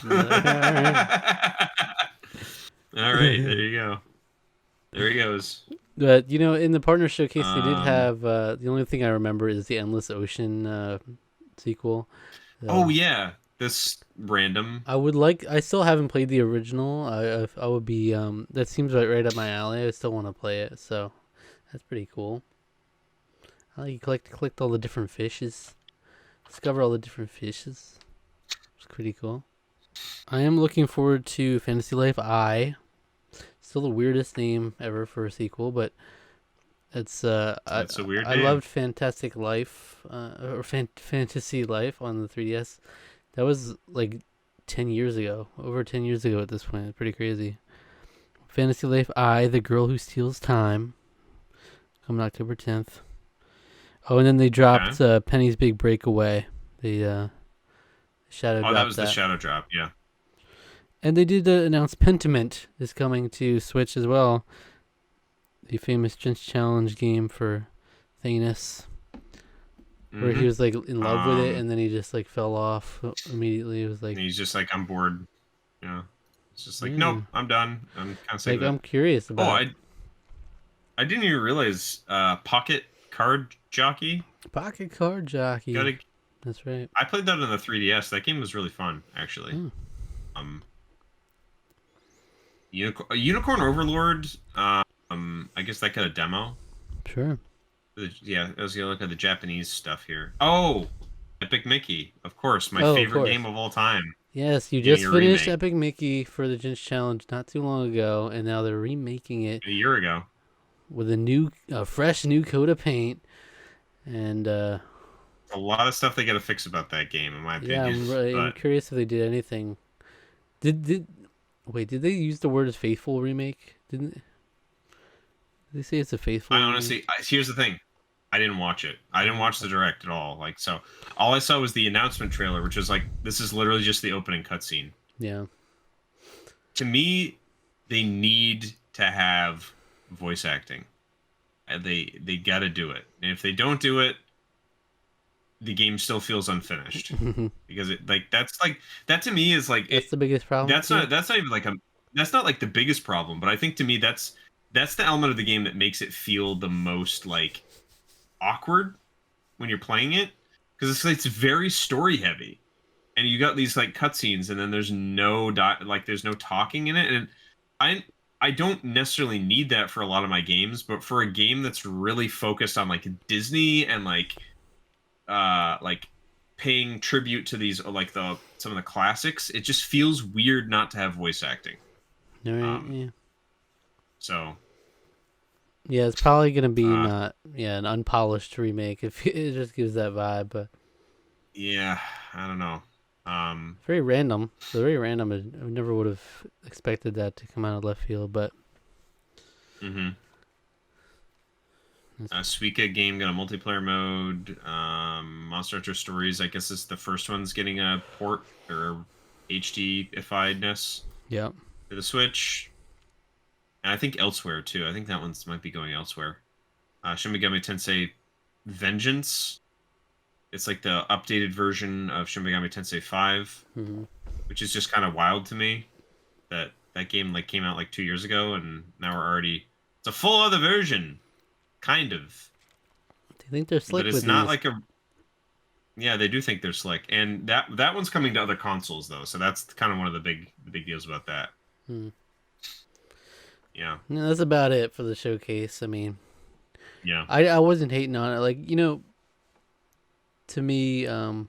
Like, all right. all right, there you go. There he goes. But you know, in the partner showcase, they did Um, have the only thing I remember is the Endless Ocean sequel. oh So yeah, this random. I would like. I still haven't played the original. I would be. That seems right up my alley. I still want to play it. So that's pretty cool. I like you collect all the different fishes, discover all the different fishes. It's pretty cool. I am looking forward to Fantasy Life I. Still the weirdest name ever for a sequel, but it's That's a weird I name. loved Fantastic Life or Fantasy Life on the 3DS. That was like 10 years ago, over 10 years ago at this point. It's pretty crazy. Fantasy Life I, The Girl Who Steals Time, coming October 10th. Oh, and then they Okay. dropped Penny's Big Breakaway. They shadow Oh, that dropped was the that. shadow drop. Yeah. And they did announce Pentiment is coming to Switch as well. The famous Gents Challenge game for Thanos, where he hmm was like in love with it, Um, and then he just like fell off immediately. It was and like, he's just like, I'm bored. Yeah. It's just like, nope, yeah, I'm done. I'm kind of sick like of it. I'm curious Oh, about I didn't even realize Pocket Card Jockey. Pocket Card Gotta Jockey. That's right. I played that on the 3DS. That game was really fun, actually. Oh, Um, Unicorn Overlord. I guess that got a demo. sure. Yeah, I was gonna look at the Japanese stuff here. Oh, Epic Mickey, of course, my Oh, of favorite course. game of all time. Yes, you Getting just a finished remake Epic Mickey for the Gents Challenge not too long ago, and now they're remaking it a year ago. with a fresh new coat of paint. And A lot of stuff they got to fix about that game, in my yeah, opinion. I'm But curious if they did anything. Did wait? Did they use the word faithful remake? Did they say it's a faithful I remake? honestly, here's the thing: I didn't watch it. I didn't watch the direct at all. Like, so all I saw was the announcement trailer, which was like, this is literally just the opening cutscene. Yeah. To me, they need to have voice acting. They got to do it. And if they don't do it, the game still feels unfinished because it like that to me is like it. That's the biggest problem That's to you? not even like a that's not like the biggest problem, but I think to me that's the element of the game that makes it feel the most like awkward when you're playing it because it's very story heavy and you got these like cutscenes and then there's there's no talking in it and I don't necessarily need that for a lot of my games, but for a game that's really focused on like Disney and like paying tribute to these like the some of the classics, it just feels weird not to have voice acting. All right. Um Yeah. so Yeah, it's probably gonna be uh not an unpolished remake. If it just gives that vibe, but yeah, I don't know. very random. So very random. I never would have expected that to come out of left field, but mhm. it's Suika game got a multiplayer mode. Monster Hunter Stories, I guess is the first one's getting a port or HD-ifiedness yeah. for the Switch. And I think elsewhere too. I think that one's might be going elsewhere. Shin Megami Tensei Vengeance. It's like the updated version of Shin Megami Tensei 5, Hmm. which is just kind of wild to me. that game like came out like 2 years ago, and now we're already it's a full other version, kind of. Do you think they're But slick it's with not these? like a yeah, they do think they're slick, and that one's coming to other consoles though, so that's kind of one of the big deals about that. Hmm. Yeah, No, that's about it for the showcase. I mean, yeah. I wasn't hating on it. Like, to me, I don't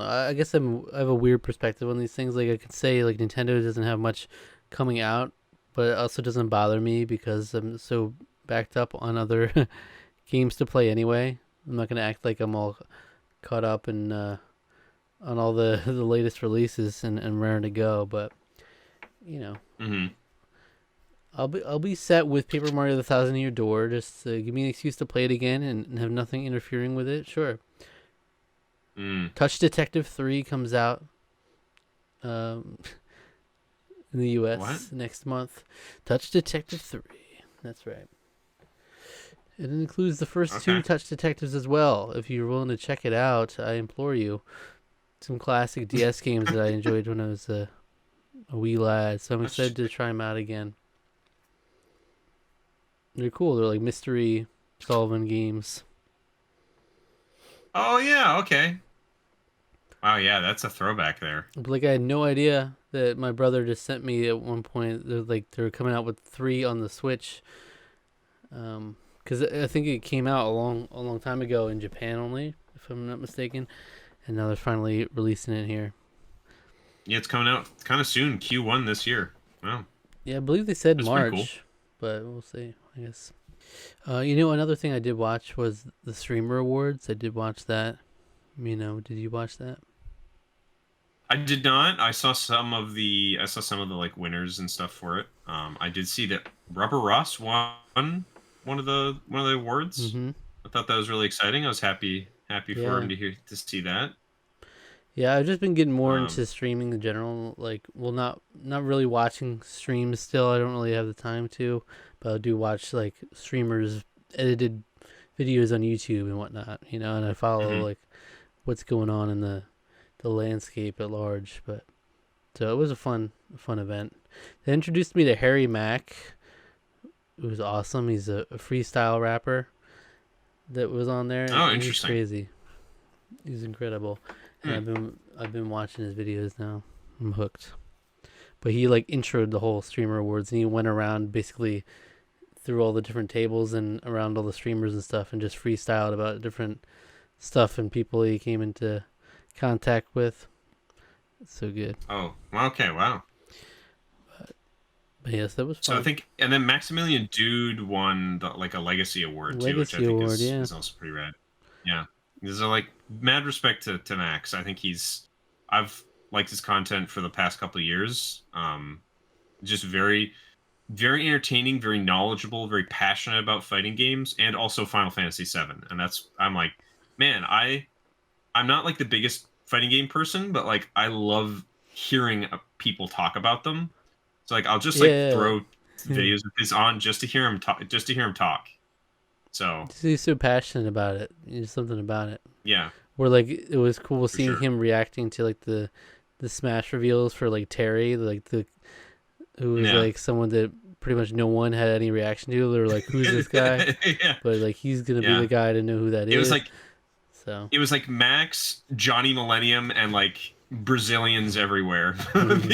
know. I guess I have a weird perspective on these things. Like, I could say like Nintendo doesn't have much coming out, but it also doesn't bother me because I'm so backed up on other games to play anyway. I'm not gonna act like I'm all caught up and on all the the latest releases and raring to go. But you know, Hmm. I'll be set with Paper Mario: The Thousand Year Door. Just give me an excuse to play it again and have nothing interfering with it. Sure. Mm. Touch Detective 3 comes out um, in the What? U.S. next month. Touch Detective 3. That's right. It includes the first two Okay. Touch Detectives as well. If you're willing to check it out, I implore you. Some classic DS games that I enjoyed when I was a wee lad. So I'm Touch. excited to try them out again. They're cool. They're like mystery solving games. Oh yeah. Okay. Wow. Yeah, that's a throwback there. But like I had no idea that my brother just sent me at one point. They're coming out with 3 on the Switch. Because I think it came out a long time ago in Japan only, if I'm not mistaken, and now they're finally releasing it here. Yeah, it's coming out kind of soon. Q1 this year. Wow, Yeah, I believe they said that's pretty cool. March, but we'll see. I guess. Another thing I did watch was the Streamer Awards. I did watch that. Did you watch that? I did not. I saw some of the like winners and stuff for it. I did see that Rubber Ross won one of the awards. Mm-hmm. I thought that was really exciting. I was happy for Yeah. him to see that. Yeah, I've just been getting more into Um, streaming in general. Like, well, not really watching streams still. I don't really have the time to, but I do watch like streamers edited videos on YouTube and whatnot. And I follow mhm. like what's going on in the landscape at large. But so it was a fun event. They introduced me to Harry Mack. It was awesome. He's a freestyle rapper that was on there, Oh, and he's interesting. crazy. He's incredible, and Hmm. I've been watching his videos now. I'm hooked. But he like introed the whole streamer awards, and he went around basically through all the different tables and around all the streamers and stuff, and just freestyled about different stuff and people he came into contact with. It's so good. Oh, well, okay, wow. But yes, that was So I fun. think, and then Maximilian Dude won like a legacy award too, which I Legacy think award, is yeah. is also pretty rad. Yeah, there's a like mad respect to Max. I think I've liked his content for the past couple of years. Just very very entertaining, very knowledgeable, very passionate about fighting games, and also Final Fantasy VII. And I'm like, man, I'm not like the biggest fighting game person, but like I love hearing people talk about them. So like I'll just like Yeah. throw videos of his on just to hear him talk, just to hear him talk. So He's so passionate about it. There's something about it. yeah, Where like it was cool for seeing sure. him reacting to like the Smash reveals for like Terry, like the who was Yeah. like someone that pretty much no one had any reaction to. They were like, "Who's this guy?" Yeah. But like he's gonna be the Yeah. guy to know who that It was is. like So it was like Max, Johnny Millennium, and like Brazilians everywhere mhm.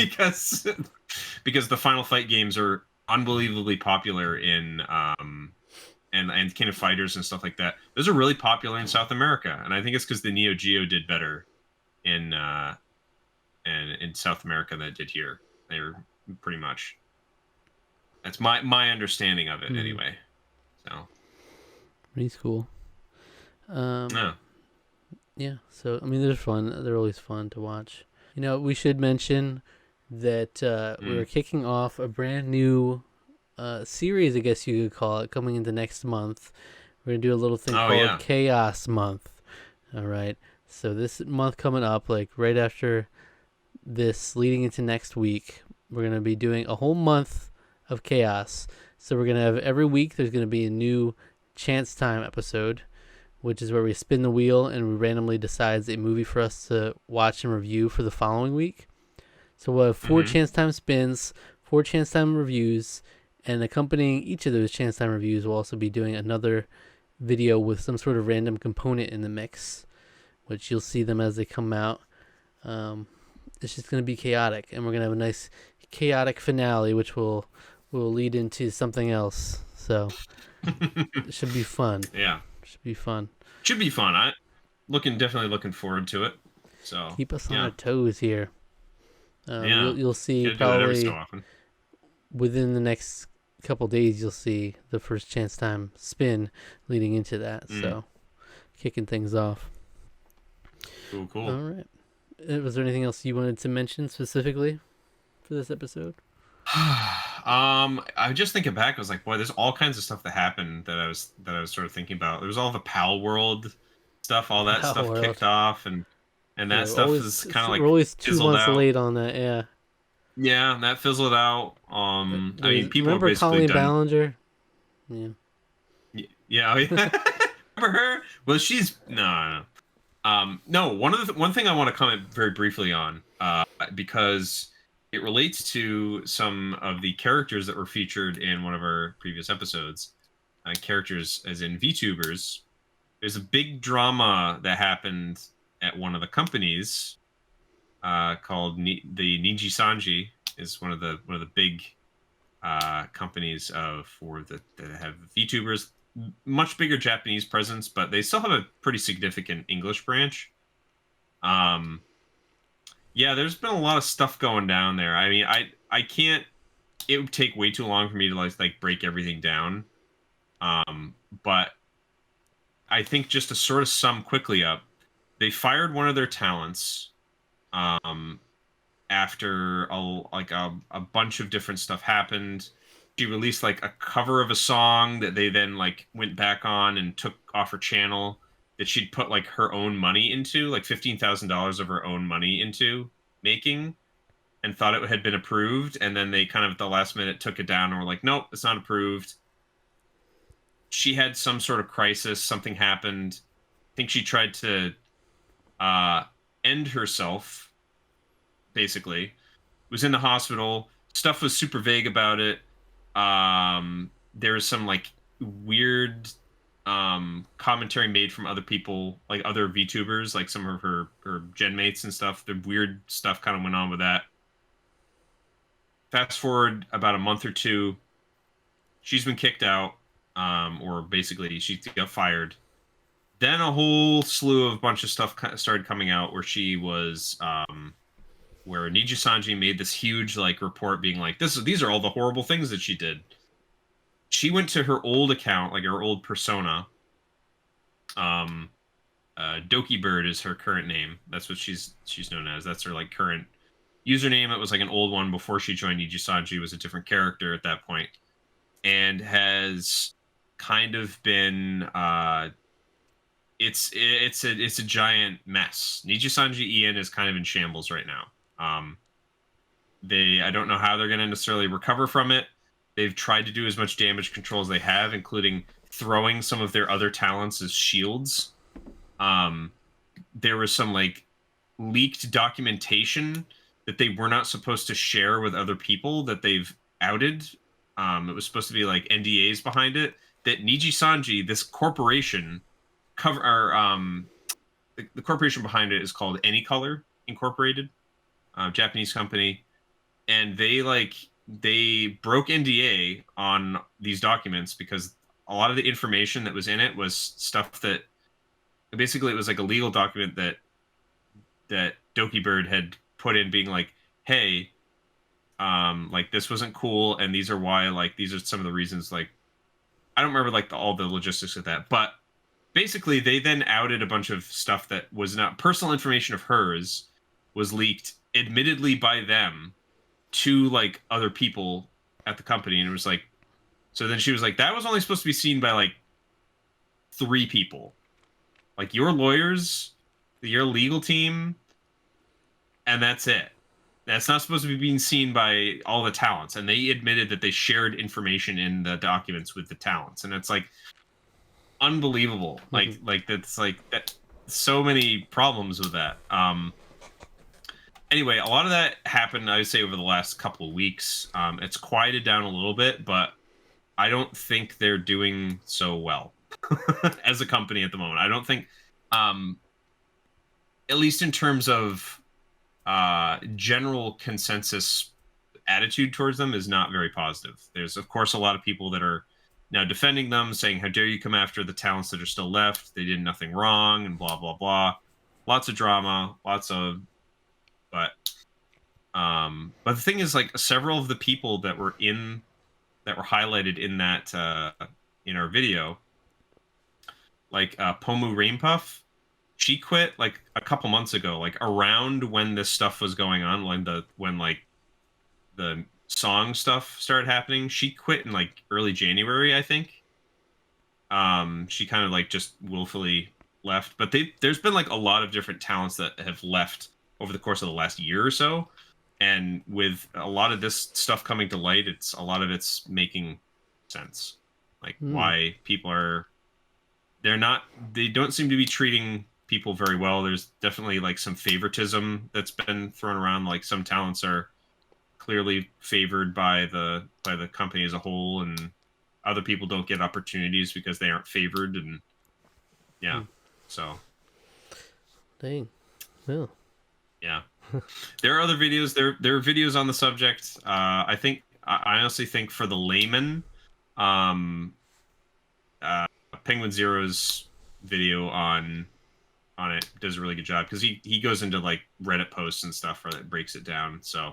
because the Final Fight games are unbelievably popular in and King of Fighters and stuff like that. Those are really popular in South America, and I think it's because the Neo Geo did better in in South America than it did here. They were pretty much that's my understanding of it Mhm. anyway. So He's cool. Um, yeah. yeah. So I mean, they're fun. They're always fun to watch. We should mention that we Mm. are kicking off a brand new series, I guess you could call it, coming into next month. We're gonna do a little thing Oh called yeah. Chaos Month. All right. So this month coming up, like right after this, leading into next week, we're gonna be doing a whole month of chaos. So we're gonna have every week. There's gonna be a new Chance Time episode, which is where we spin the wheel and we randomly decides a movie for us to watch and review for the following week. So we'll have 4 Mm-hmm. chance time spins, 4 chance time reviews, and accompanying each of those chance time reviews, we'll also be doing another video with some sort of random component in the mix, which you'll see them as they come out. It's just going to be chaotic, and we're going to have a nice chaotic finale, which will lead into something else. So it should be fun. Yeah, Should be fun. should be fun. Definitely looking forward to it. So Keep us on our yeah, toes here. yeah, You'll see gotta do that every so probably often. within the next couple days. You'll see the first chance time spin leading into that. Mm. So kicking things off. Cool, cool. All right. Was there anything else you wanted to mention specifically for this episode? I was just thinking back. I was like, boy, there's all kinds of stuff that happened that I was sort of thinking about. There was all the Pal World stuff, all that Wow, stuff world. kicked off, and Yeah, that stuff is kind of we're like always two fizzled months out. late on that. Yeah. Yeah, that fizzled out. I mean, people are Remember basically Colleen done. Ballinger? Yeah. Yeah, oh, yeah. Remember her? Well, she's no, no, no. No, one thing I want to comment very briefly on, because it relates to some of the characters that were featured in one of our previous episodes. Characters as in VTubers. There's a big drama that happened at one of the companies, called the Niji Sanji is one of the big companies that have VTubers, much bigger Japanese presence, but they still have a pretty significant English branch. Um, yeah, there's been a lot of stuff going down there. I mean, I can't. It would take way too long for me to like break everything down. But I think just to sort of sum quickly up, they fired one of their talents. Um, After a bunch of different stuff happened. She released like a cover of a song that they then like went back on and took off her channel, that she'd put like her own money into, like $15,000 of her own money into making, and thought it had been approved, and then they kind of at the last minute took it down and were like, nope, it's not approved. She had some sort of crisis, something happened. I think she tried to uh end herself, basically. Was in the hospital. Stuff was super vague about it. There was some like weird commentary made from other people, like other VTubers, like some of her gen mates and stuff. The weird stuff kind of went on with that. Fast forward about a month or two, she's been kicked out, or basically she got fired. Then a whole slew of bunch of stuff started coming out where she was where Niji Sanji made this huge like report being like, these are all the horrible things that she did. She went to her old account, like her old persona. Um, Doki Bird is her current name. That's what she's known as. That's her like current username. It was like an old one before she joined Niji Sanji. Was a different character at that point, and has kind of been it's a giant mess. Niji Sanji Ian is kind of in shambles right now. I don't know how they're going to necessarily recover from it. They've tried to do as much damage control as they have, including throwing some of their other talents as shields. There was some like leaked documentation that they were not supposed to share with other people that they've outed. It was supposed to be like NDAs behind it. That Niji Sanji, this corporation, cover or the corporation behind it is called Anycolor Incorporated, Japanese company, and they broke NDA on these documents because a lot of the information that was in it was stuff that basically it was like a legal document that Doki Bird had put in, being like, hey, like this wasn't cool, and these are why, like these are some of the reasons. Like I don't remember like all the logistics of that, but basically they then outed a bunch of stuff that was not personal information of hers, was leaked admittedly by them to like other people at the company, and it was like, so then she was like, that was only supposed to be seen by like 3 people, like your lawyers, your legal team, and that's it. That's not supposed to be being seen by all the talents. And they admitted that they shared information in the documents with the talents, and it's like unbelievable. Like that's like that. So many problems with that. anyway, a lot of that happened, I would say, over the last couple of weeks. It's quieted down a little bit, but I don't think they're doing so well as a company at the moment. I don't think, um, at least in terms of general consensus attitude towards them, is not very positive. There's, of course, a lot of people that are now defending them, saying, "How dare you come after the talents that are still left? They did nothing wrong," and blah blah blah. Lots of drama, lots of, but but the thing is, like, several of the people that were highlighted in that in our video, like Pomu Rainpuff, she quit like a couple months ago, like around when this stuff was going on, like when like the song stuff started happening. She quit in like early January, I think. She kind of like just willfully left, but there's been like a lot of different talents that have left over the course of the last year or so, and with a lot of this stuff coming to light, it's a lot of it's making sense, like why people are, they don't seem to be treating people very well. There's definitely like some favoritism that's been thrown around, like some talents are clearly favored by the company as a whole, and other people don't get opportunities because they aren't favored, and yeah. So Dang. Well. Yeah. There are other videos. There are videos on the subject. I honestly think for the layman, um, Penguin Zero's video on it does a really good job, because he goes into like Reddit posts and stuff where it breaks it down. So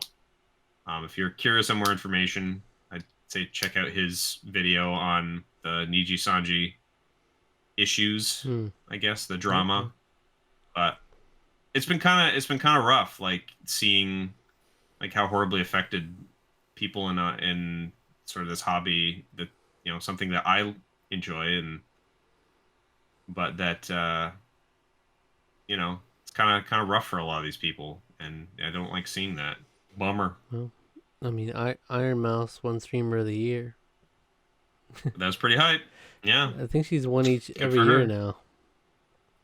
if you're curious on more information, I'd say check out his video on the Niji Sanji issues, I guess, the drama. But it's been kind of rough, like seeing like how horribly affected people in sort of this hobby, that, you know, something that I enjoy, and but that you know, it's kind of rough for a lot of these people, and I don't like seeing that. Bummer. Well, I mean, Iron Mouse won Streamer of the Year. That was pretty hype. Yeah, I think she's won Good every for year her. now.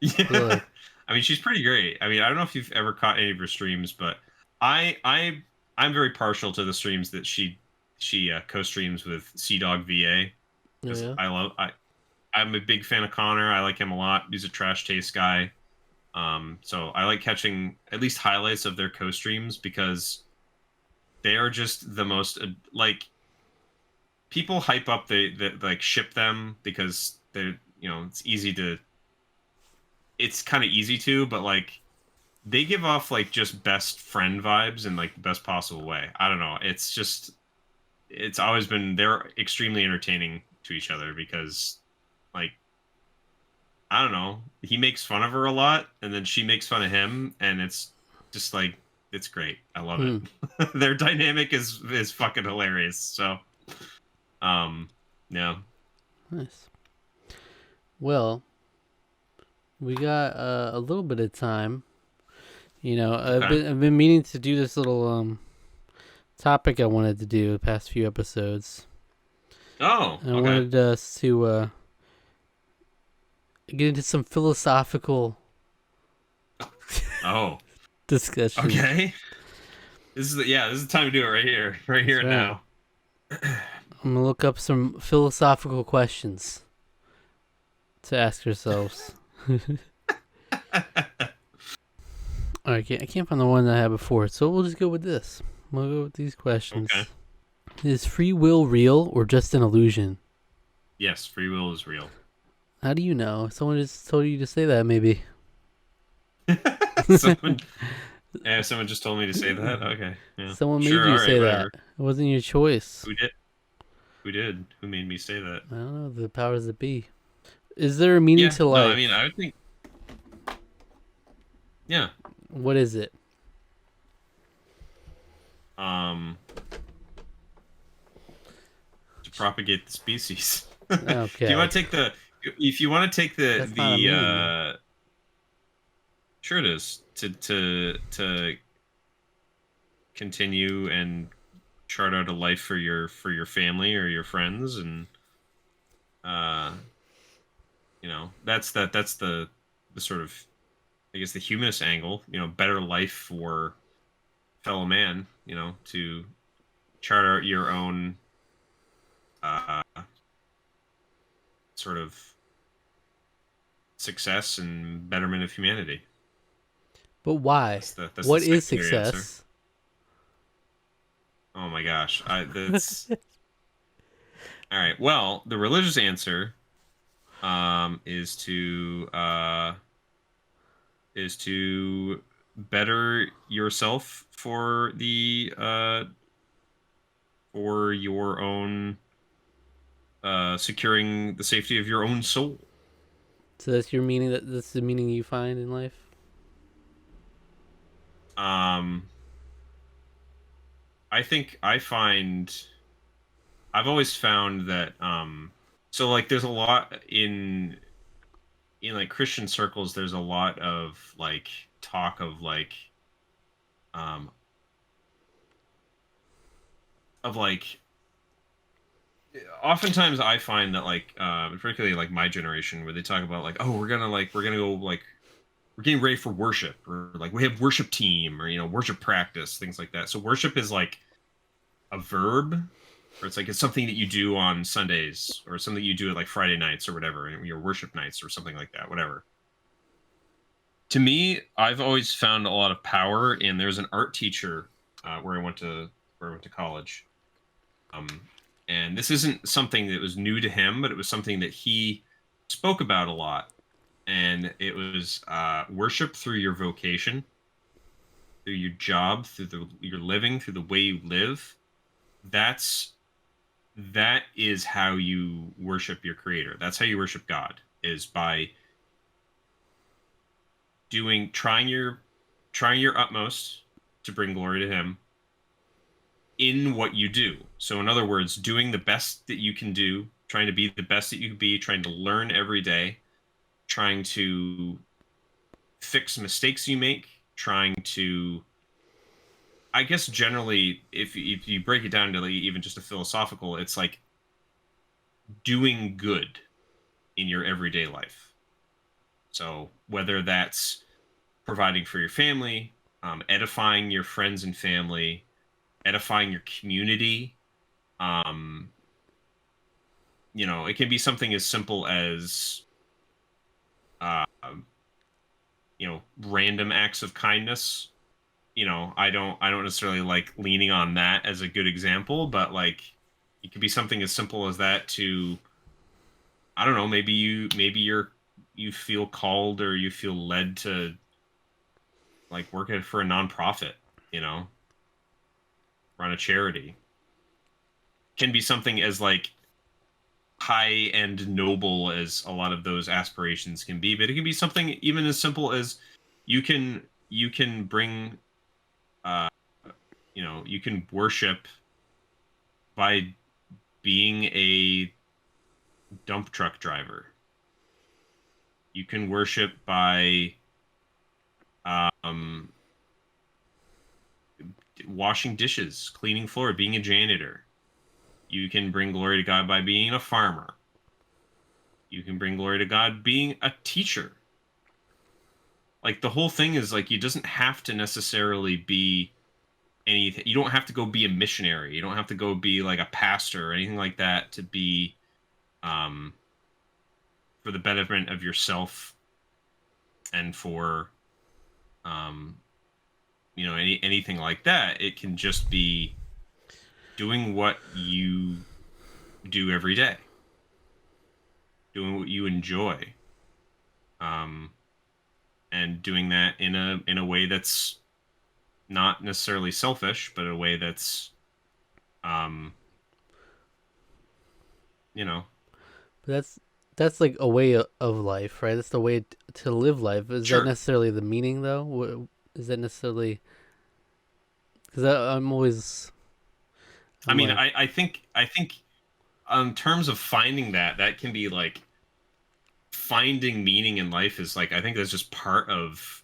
Yeah. Really? I mean, she's pretty great. I mean, I don't know if you've ever caught any of her streams, but I'm very partial to the streams that she co-streams with Sea Dog VA, Oh, because yeah. I'm a big fan of Connor. I like him a lot. He's a trash taste guy. So I like catching at least highlights of their co-streams, because they are just the most like, people hype up, they like ship them because they're, you know, it's kind of easy to, but like they give off like just best friend vibes in like the best possible way. I don't know. It's just, it's always been, they're extremely entertaining to each other, because like, I don't know, he makes fun of her a lot, and then she makes fun of him, and it's just like, it's great. I love it. Their dynamic is fucking hilarious. So yeah. Nice. Well, we got a little bit of time. You know, Okay. I've been meaning to do this little topic I wanted to do the past few episodes. Oh, And I okay. wanted us to get into some philosophical Oh, discussion. okay. This is the time to do it right here That's and right. now. I'm gonna look up some philosophical questions to ask ourselves. Alright, I can't find the one that I had before, so we'll just go with this. We'll go with these questions. Okay. Is free will real or just an illusion? Yes, free will is real. How do you know? Someone just told you to say that, maybe. someone, someone just told me to say that. Okay, yeah, Someone made sure. you All right, say that. whatever. It wasn't your choice. Who did? Who did? Who made me say that? I don't know. The powers that be. Is there a meaning Yeah. to No, I life? mean, I would think. Yeah. What is it? To propagate the species. Okay. If you want to take the, if you want to take That's not a meaning. sure it is, to continue and chart out a life for your family or your friends, and you know, that's the sort of, I guess, the humanist angle, you know, better life for fellow man, you know, to chart out your own uh, sort of success and betterment of humanity. But why? That's the What is secondary answer. success? Oh my gosh, that's all right. Well, the religious answer is to better yourself for your own securing the safety of your own soul. So that's your meaning. That's the meaning you find in life. Um, I think I've always found that so like there's a lot in like Christian circles. There's a lot of like talk um of like oftentimes I find that like particularly like my generation where they talk about like, oh, we're gonna go like we're getting ready for worship, or like we have worship team, or you know, worship practice, things like that. So worship is like a verb, or it's something that you do on Sundays, or something you do at like Friday nights or whatever, your worship nights or something like that, whatever. To me, I've always found a lot of power, and there's an art teacher where I went to college. Um, and this isn't something that was new to him, but it was something that he spoke about a lot. And it was worship through your vocation, through your job, your living, through the way you live. That's that is how you worship your creator. That's how you worship God, is by doing trying your utmost to bring glory to him in what you do. So in other words, doing the best that you can do, trying to be the best that you can be, trying to learn every day, trying to fix mistakes you make, trying to I guess generally if you break it down to like even just a philosophical, it's like doing good in your everyday life. So whether that's providing for your family, edifying your friends and family, edifying your community, um, you know, it can be something as simple as uh, you know, random acts of kindness. You know, I don't necessarily like leaning on that as a good example, but like it could be something as simple as that to I don't know, you feel called or you feel led to like work for a nonprofit, you know, run a charity. Can be something as like high and noble as a lot of those aspirations can be, but it can be something even as simple as you can bring uh you know, you can worship by being a dump truck driver. You can worship by um washing dishes, cleaning floor, being a janitor. You can bring glory to God by being a farmer. You can bring glory to God being a teacher. Like the whole thing is like you doesn't have to necessarily be anything. You don't have to go be a missionary. You don't have to go be like a pastor or anything like that to be um for the betterment of yourself and for um you know anything like that. It can just be doing what you do every day, doing what you enjoy, um, and doing that in a way that's not necessarily selfish, but a way that's, um, you know, But that's like a way of life, right? That's the way to live life. Is that sure. necessarily the meaning, though? Is that necessarily? Because I'm always, I I'm mean, like, I think, in terms of finding that, that can be like finding meaning in life is like I think that's just part of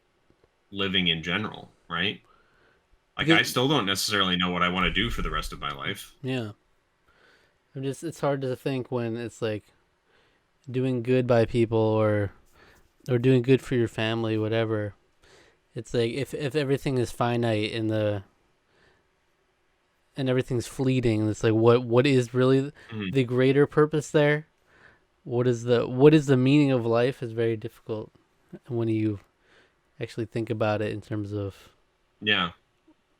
living in general, right? Like I because still don't necessarily know what I want to do for the rest of my life. yeah, I'm just it's hard to think when it's like doing good by people or doing good for your family, whatever. It's like if everything is finite in the and everything's fleeting. It's like what is really Mhm. the greater purpose there? What is the meaning of life is very difficult when you actually think about it in terms of Yeah.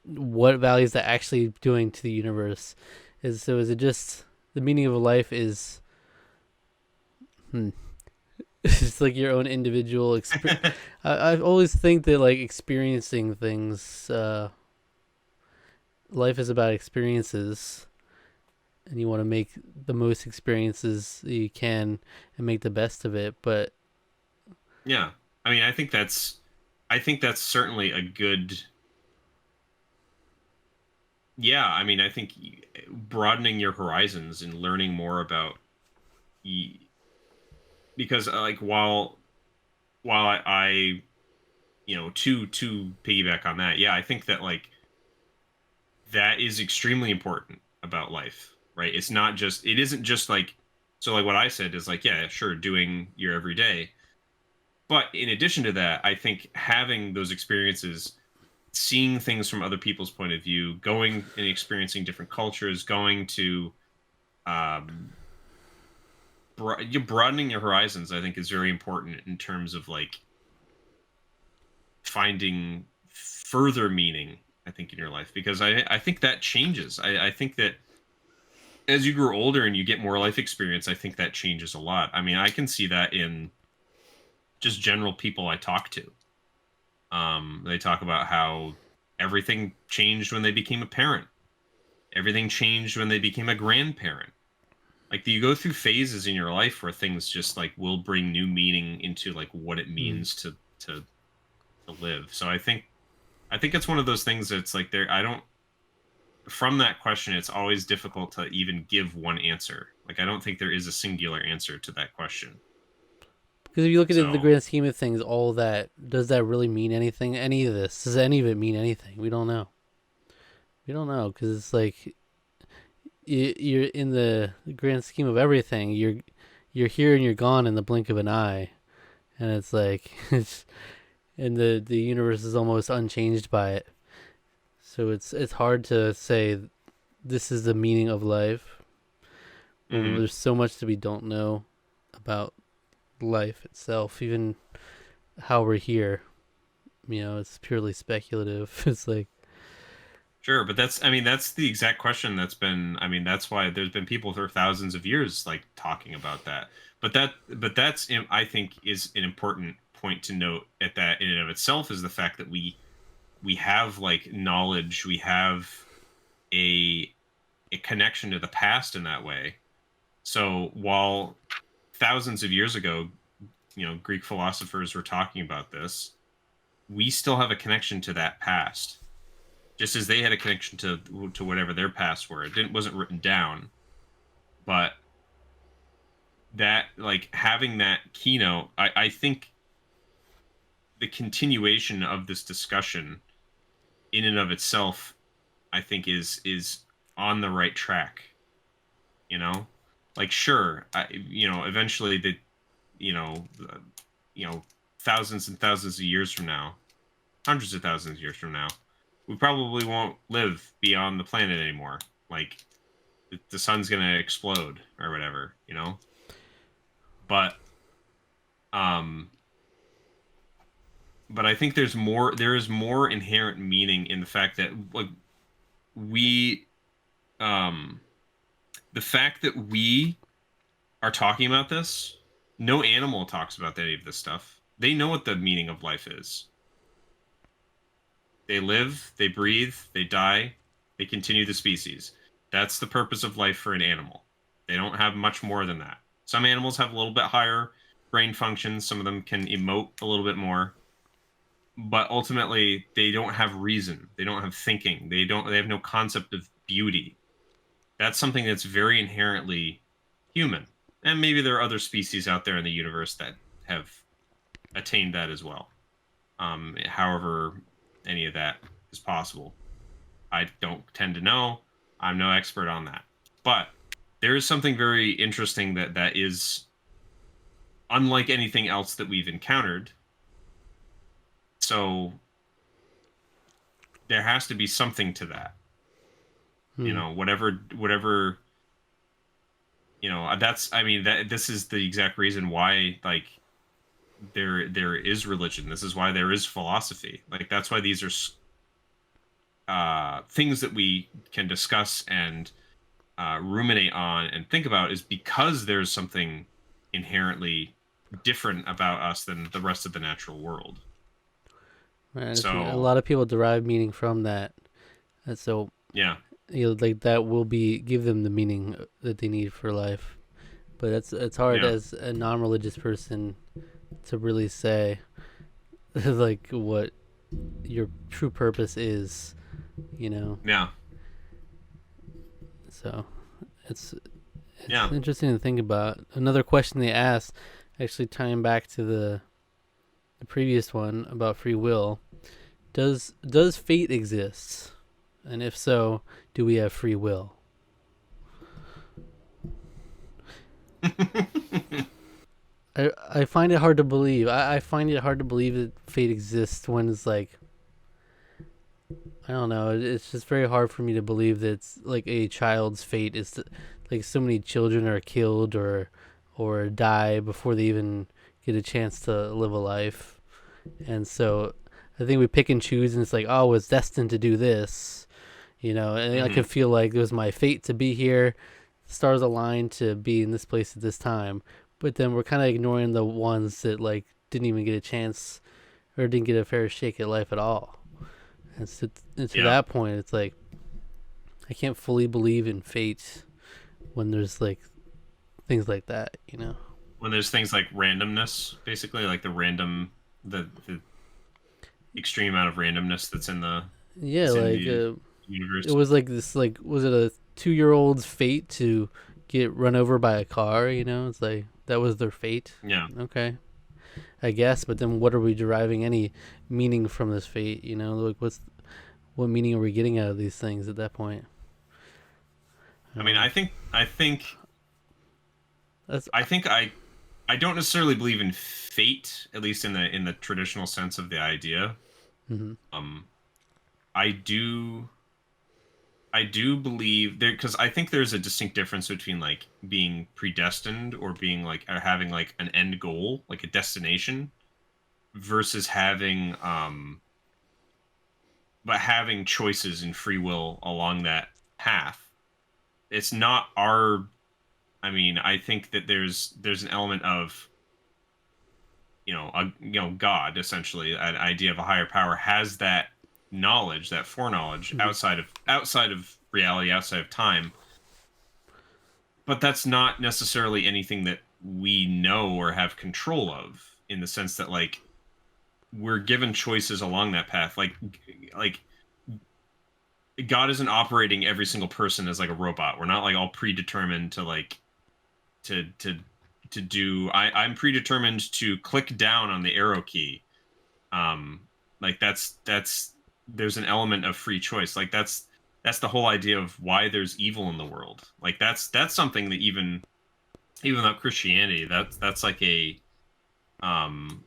what value is that actually doing to the universe. Is it just the meaning of life is hmm, it's like your own individual experience. I always think that like experiencing things, life is about experiences, and you want to make the most experiences that you can and make the best of it. But Yeah. I mean, I think that's certainly a good. Yeah, I mean, I think broadening your horizons and learning more about y- because like while I to piggyback on that, yeah, I think that like that is extremely important about life, right? It isn't just like so like what I said is like yeah, sure, doing your everyday. But in addition to that, I think having those experiences, seeing things from other people's point of view, going and experiencing different cultures, going to um you're broadening your horizons, I think is very important in terms of like finding further meaning, I think, in your life because I think that changes. I think that as you grow older and you get more life experience, I think that changes a lot. I mean, I can see that in just general people I talk to. They talk about how everything changed when they became a parent. Everything changed when they became a grandparent. Like you go through phases in your life where things just like will bring new meaning into like what it mm, means to live. So I think it's one of those things that's like there I don't from that question it's always difficult to even give one answer. Like I don't think there is a singular answer to that question. because if you look at it in the So, grand scheme of things, all that does that really mean anything? Any of this does any of it mean anything? We don't know. We don't know because it's like you're in the grand scheme of everything. You're here and you're gone in the blink of an eye, and it's like it's and the universe is almost unchanged by it. So it's hard to say this is the meaning of life when mhm. there's so much that we don't know about life itself, even how we're here. It's purely speculative. It's like, Sure, but that's I mean that's the exact question that's been I mean that's why there's been people for thousands of years like talking about that. But that's I think is an important point to note at that in and of itself is the fact that we have like knowledge, we have a a connection to the past in that way. So while thousands of years ago, Greek philosophers were talking about this, we still have a connection to that past just as they had a connection to whatever their past were. It didn't wasn't written down, but that like having that keynote, I think the continuation of this discussion in and of itself, I think is on the right track. You know, like sure, eventually you know, uh, thousands and thousands of years from now, hundreds of thousands of years from now, we probably won't live beyond the planet anymore. Like the sun's gonna explode or whatever, But um, but I think there is more inherent meaning in the fact that like we um the fact that we are talking about this, no animal talks about any of this stuff. They know what the meaning of life is. They live, they breathe, they die, they continue the species. That's the purpose of life for an animal. They don't have much more than that. Some animals have a little bit higher brain functions, some of them can emote a little bit more, but ultimately they don't have reason. They don't have thinking. They have no concept of beauty. That's something that's very inherently human. And maybe there are other species out there in the universe that have attained that as well. However, any of that is possible. I don't tend to know. I'm no expert on that. But there is something very interesting that is unlike anything else that we've encountered. So there has to be something to that. You Hmm. know, whatever, you know, that's, I mean, that this is the exact reason why, like, there is religion. This is why there is philosophy. Like, that's why these are things that we can discuss and ruminate on and think about, is because there's something inherently different about us than the rest of the natural world. Right. A So lot of people derive meaning from that, and so yeah, like that will be give them the meaning that they need for life. But it's hard yeah, as a non-religious person to really say like what your true purpose is, you know. yeah, So it's yeah. interesting to think about. Another question they asked, actually tying back to the previous one about free will, does fate exist? And if so, do we have free will? I find it hard to believe. I find it hard to believe that fate exists when it's like I don't know. It's just very hard for me to believe that it's like a child's fate is like so many children are killed or die before they even get a chance to live a life. And so I think we pick and choose, and it's like, oh, it's destined to do this, you know. And I Hmm. can feel like it was my fate to be here, stars aligned to be in this place at this time. But then we're kind of ignoring the ones that like didn't even get a chance or didn't get a fair shake at life at all. And to Yeah. that point, it's like I can't fully believe in fate when there's like things like that, you know. When there's things like randomness, basically, like the extreme amount of randomness Yeah, that's in like the it universe. was like this. Like, was it a 2 year old's fate to get run over by a car? You know, it's like that was their fate. Yeah. Okay, I guess. But then, what are we deriving any meaning from this fate? You know, like what meaning are we getting out of these things at that point? I I don't mean, know. That's I think I don't necessarily believe in fate, at least in the traditional sense of the idea. mm-hmm. Um, I do I do believe there, because I think there's a distinct difference between like being predestined or being like, or having like an end goal, like a destination, versus having but having choices and free will along that path. It's not our, I mean, I think that there's an element of, God, essentially an idea of a higher power, has that knowledge, that foreknowledge, Mm-hmm. outside of reality, outside of time. But that's not necessarily anything that we know or have control of, in the sense that, like, we're given choices along that path. Like God isn't operating every single person as like a robot. We're not like all predetermined to like to to do. I'm predetermined to click down on the arrow key. um like that's there's an element of free choice. Like, that's the whole idea of why there's evil in the world. Like, that's something that, even without Christianity, that's like a, um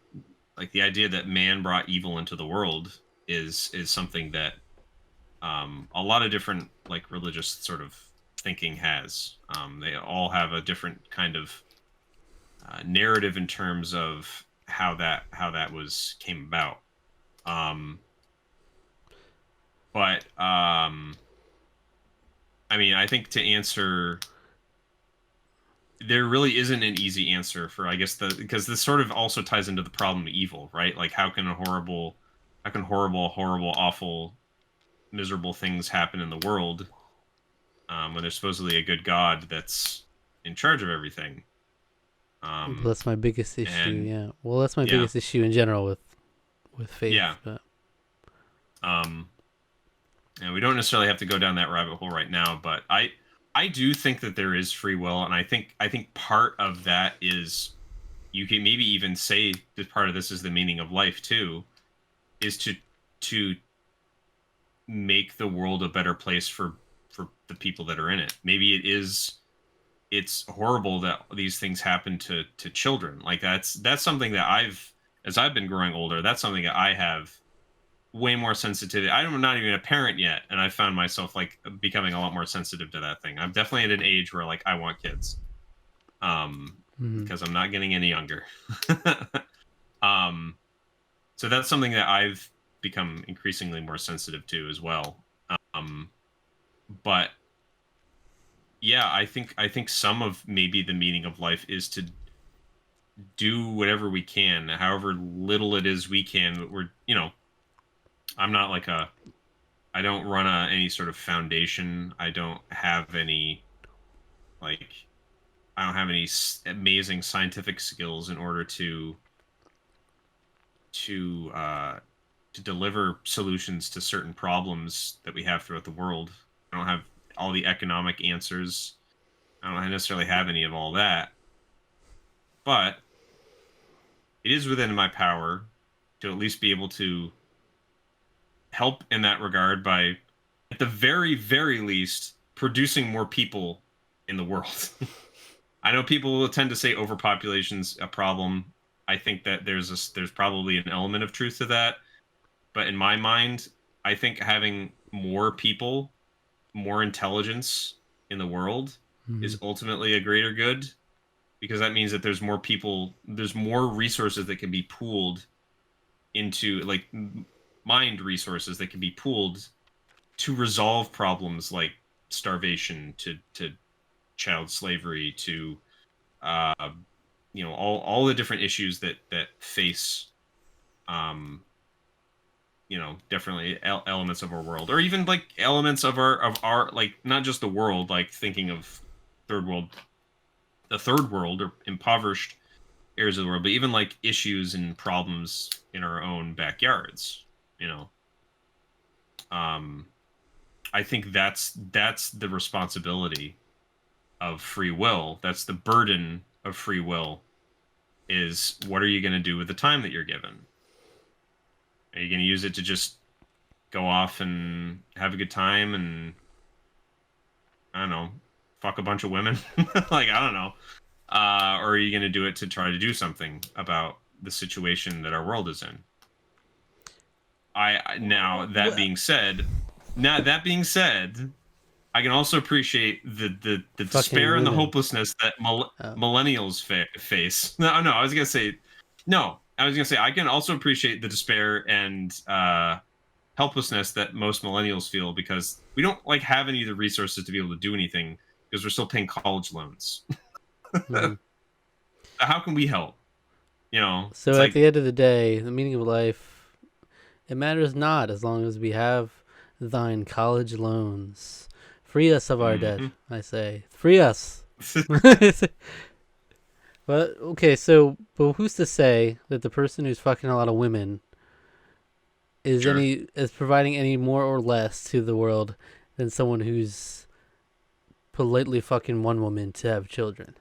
like, the idea that man brought evil into the world is something that, a lot of different like religious sort of thinking has. They all have a different kind of narrative in terms of how that was came about. Um, but I mean, I think, to answer, there really isn't an easy answer for, I guess, the because this sort of also ties into the problem of evil, right? Like, how can horrible, awful, miserable things happen in the world, when there's supposedly a good God that's in charge of everything? Well, Um, that's my biggest issue. and Yeah. Well, that's my yeah, biggest issue in general with yeah. faith. But Um, and we don't necessarily have to go down that rabbit hole right now, but I do think that there is free will, and I think part of that is, you can maybe even say that part of this is the meaning of life too, is to make the world a better place for the people that are in it. Maybe it's horrible that these things happen to children. Like, that's something that, as I've been growing older, that's something that I have way more sensitive. I'm not even a parent yet, and I found myself like becoming a lot more sensitive to that thing. I'm definitely at an age where like I want kids, Mhm. because I'm not getting any younger. um, so that's something that I've become increasingly more sensitive to as well. Um, but yeah, I think some of maybe the meaning of life is to do whatever we can, however little it is we can. But I'm not like I don't run any sort of foundation. I don't have any like I don't have any amazing scientific skills in order to uh, to deliver solutions to certain problems that we have throughout the world. I don't have all the economic answers. I don't necessarily have any of all that, but it is within my power to at least be able to help in that regard by, at the very, very least, producing more people in the world. I know people will tend to say overpopulation's a problem. I think that there's probably an element of truth to that, but in my mind, I think having more people, more intelligence in the world Mhm. is ultimately a greater good, because that means that there's more people, there's more resources that can be pooled into like mind resources that can be pooled to resolve problems like starvation, to child slavery, to uh, all the different issues that face um, definitely elements of our world, or even like elements of our like not just the world, like thinking of third world, the third world or impoverished areas of the world, but even like issues and problems in our own backyards. You know, um, I think that's the responsibility of free will. That's the burden of free will. Is what are you going to do with the time that you're given? Are you going to use it to just go off and have a good time and I don't know, fuck a bunch of women? Like I don't know. Or are you going to do it to try to do something about the situation that our world is in? Now that Well, being said, I can also appreciate the fucking despair and the women. hopelessness that Oh. millennials face. No, no, I was gonna say no. I was gonna say I can also appreciate the despair and helplessness that most millennials feel because we don't like have any of the resources to be able to do anything because we're still paying college loans. Mhm. How can we help? So It's at like the end of the day, the meaning of life, it matters not as long as we have thine college loans. Free us of our debt, mhm. I say. Free us. But okay, so but who's to say that the person who's fucking a lot of women Sure. is providing any more or less to the world than someone who's politely fucking one woman to have children?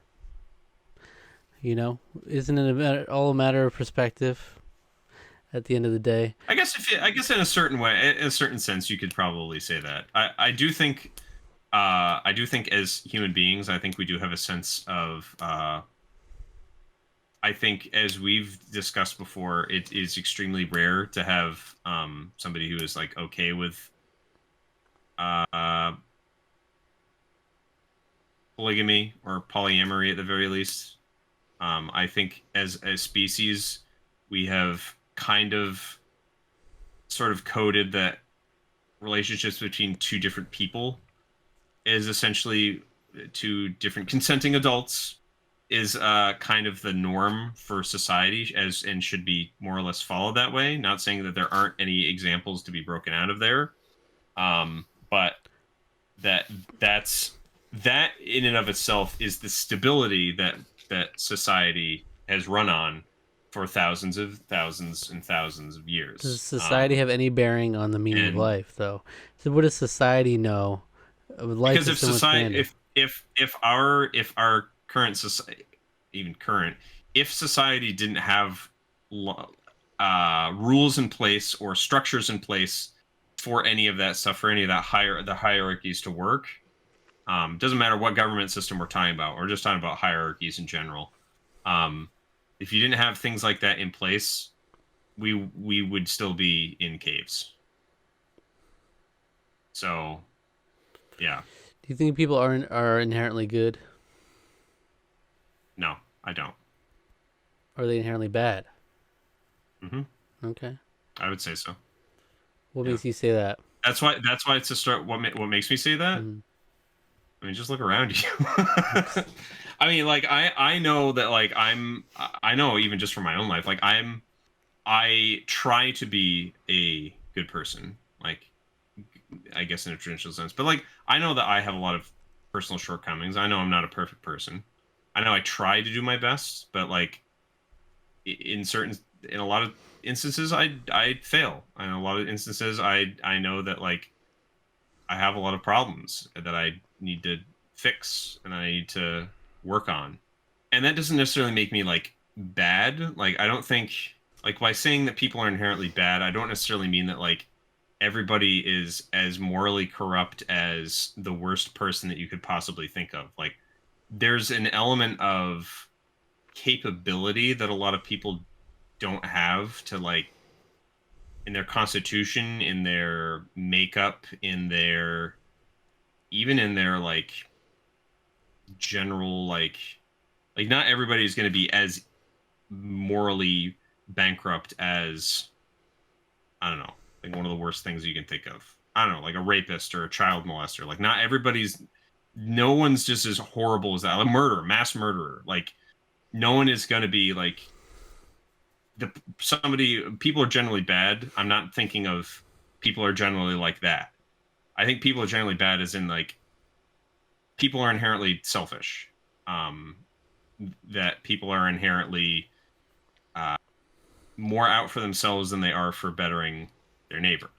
You know, isn't it all a matter of perspective at the end of the day? I guess in a certain way, in a certain sense, you could probably say that. I do think as human beings, I think we do have a sense of. I think as we've discussed before, it is extremely rare to have somebody who is like okay with uh, polygamy or polyamory at the very least. I think as species, we have kind of sort of coded that relationships between two different people is essentially two different consenting adults is kind of the norm for society as and should be more or less followed that way. Not saying that there aren't any examples to be broken out of there, but that that's that in and of itself is the stability that society has run on for thousands and thousands of Does years. society have any bearing on the meaning of And life, though? So, what does society know? Life because is if so much society grander. if our current society, even current, if society didn't have rules in place or structures in place for any of that stuff, for any of that the hierarchies to work, doesn't matter what government system we're talking about, we're just talking about hierarchies in general. um, if you didn't have things like that in place, we would still be in caves. So yeah, Do you think people are inherently good? no, I don't. Or are they inherently bad? Hmm. Okay. I would say so. What Yeah, makes you say that? that's why it's a start. What makes me say that? Mm. I mean, just look around you. I mean, like I know that like I know even just from my own life, like I try to be a good person, like I guess in a traditional sense, but like I know that I have a lot of personal shortcomings. I know I'm not a perfect person. I know I try to do my best, but like in certain in a lot of instances I fail. In a lot of instances I know that like I have a lot of problems that I need to fix and I need to work on. And that doesn't necessarily make me like bad. Like I don't think like by saying that people are inherently bad, I don't necessarily mean that like everybody is as morally corrupt as the worst person that you could possibly think of. Like there's an element of capability that a lot of people don't have to like in their constitution, in their makeup, in their even in their like general like not everybody's going to be as morally bankrupt as I don't know, like one of the worst things you can think of. I don't know, like a rapist or a child molester. Like not everybody's no one's just as horrible as that. A murderer, mass murderer. Like no one is going to be like the somebody people are generally bad. I'm not thinking of people are generally like that. I think people are generally bad as in like people are inherently selfish. Um that people are inherently uh, more out for themselves than they are for bettering their neighbor.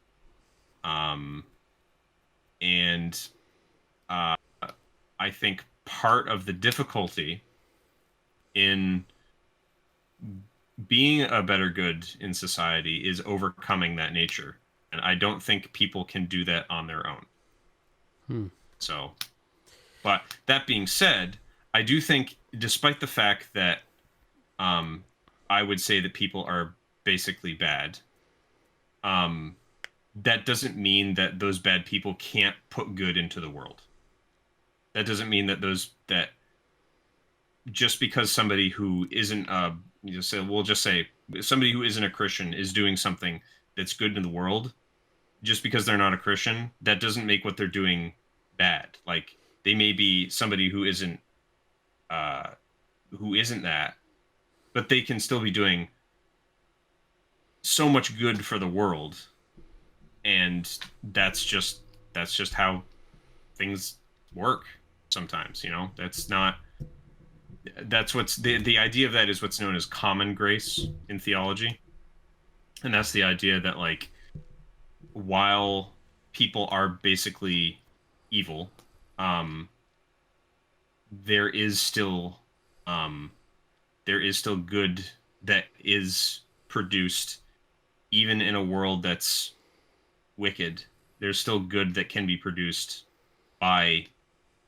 Um, and uh, I think part of the difficulty in being a better good in society is overcoming that nature. And I don't think people can do that on their own. Hmm. So, but that being said, I do think, despite the fact that um, I would say that people are basically bad, um, that doesn't mean that those bad people can't put good into the world. That doesn't mean that those that just because somebody who isn't you say we'll just say somebody who isn't a Christian is doing something that's good in the world, just because they're not a Christian, that doesn't make what they're doing bad. Like they may be somebody uh who isn't that, but they can still be doing so much good for the world, and that's just how things work sometimes, that's not that's what's the idea of that is what's known as common grace in theology, and that's the idea that like while people are basically evil, um there is still um there is still good that is produced even in a world that's wicked. There's still good that can be produced by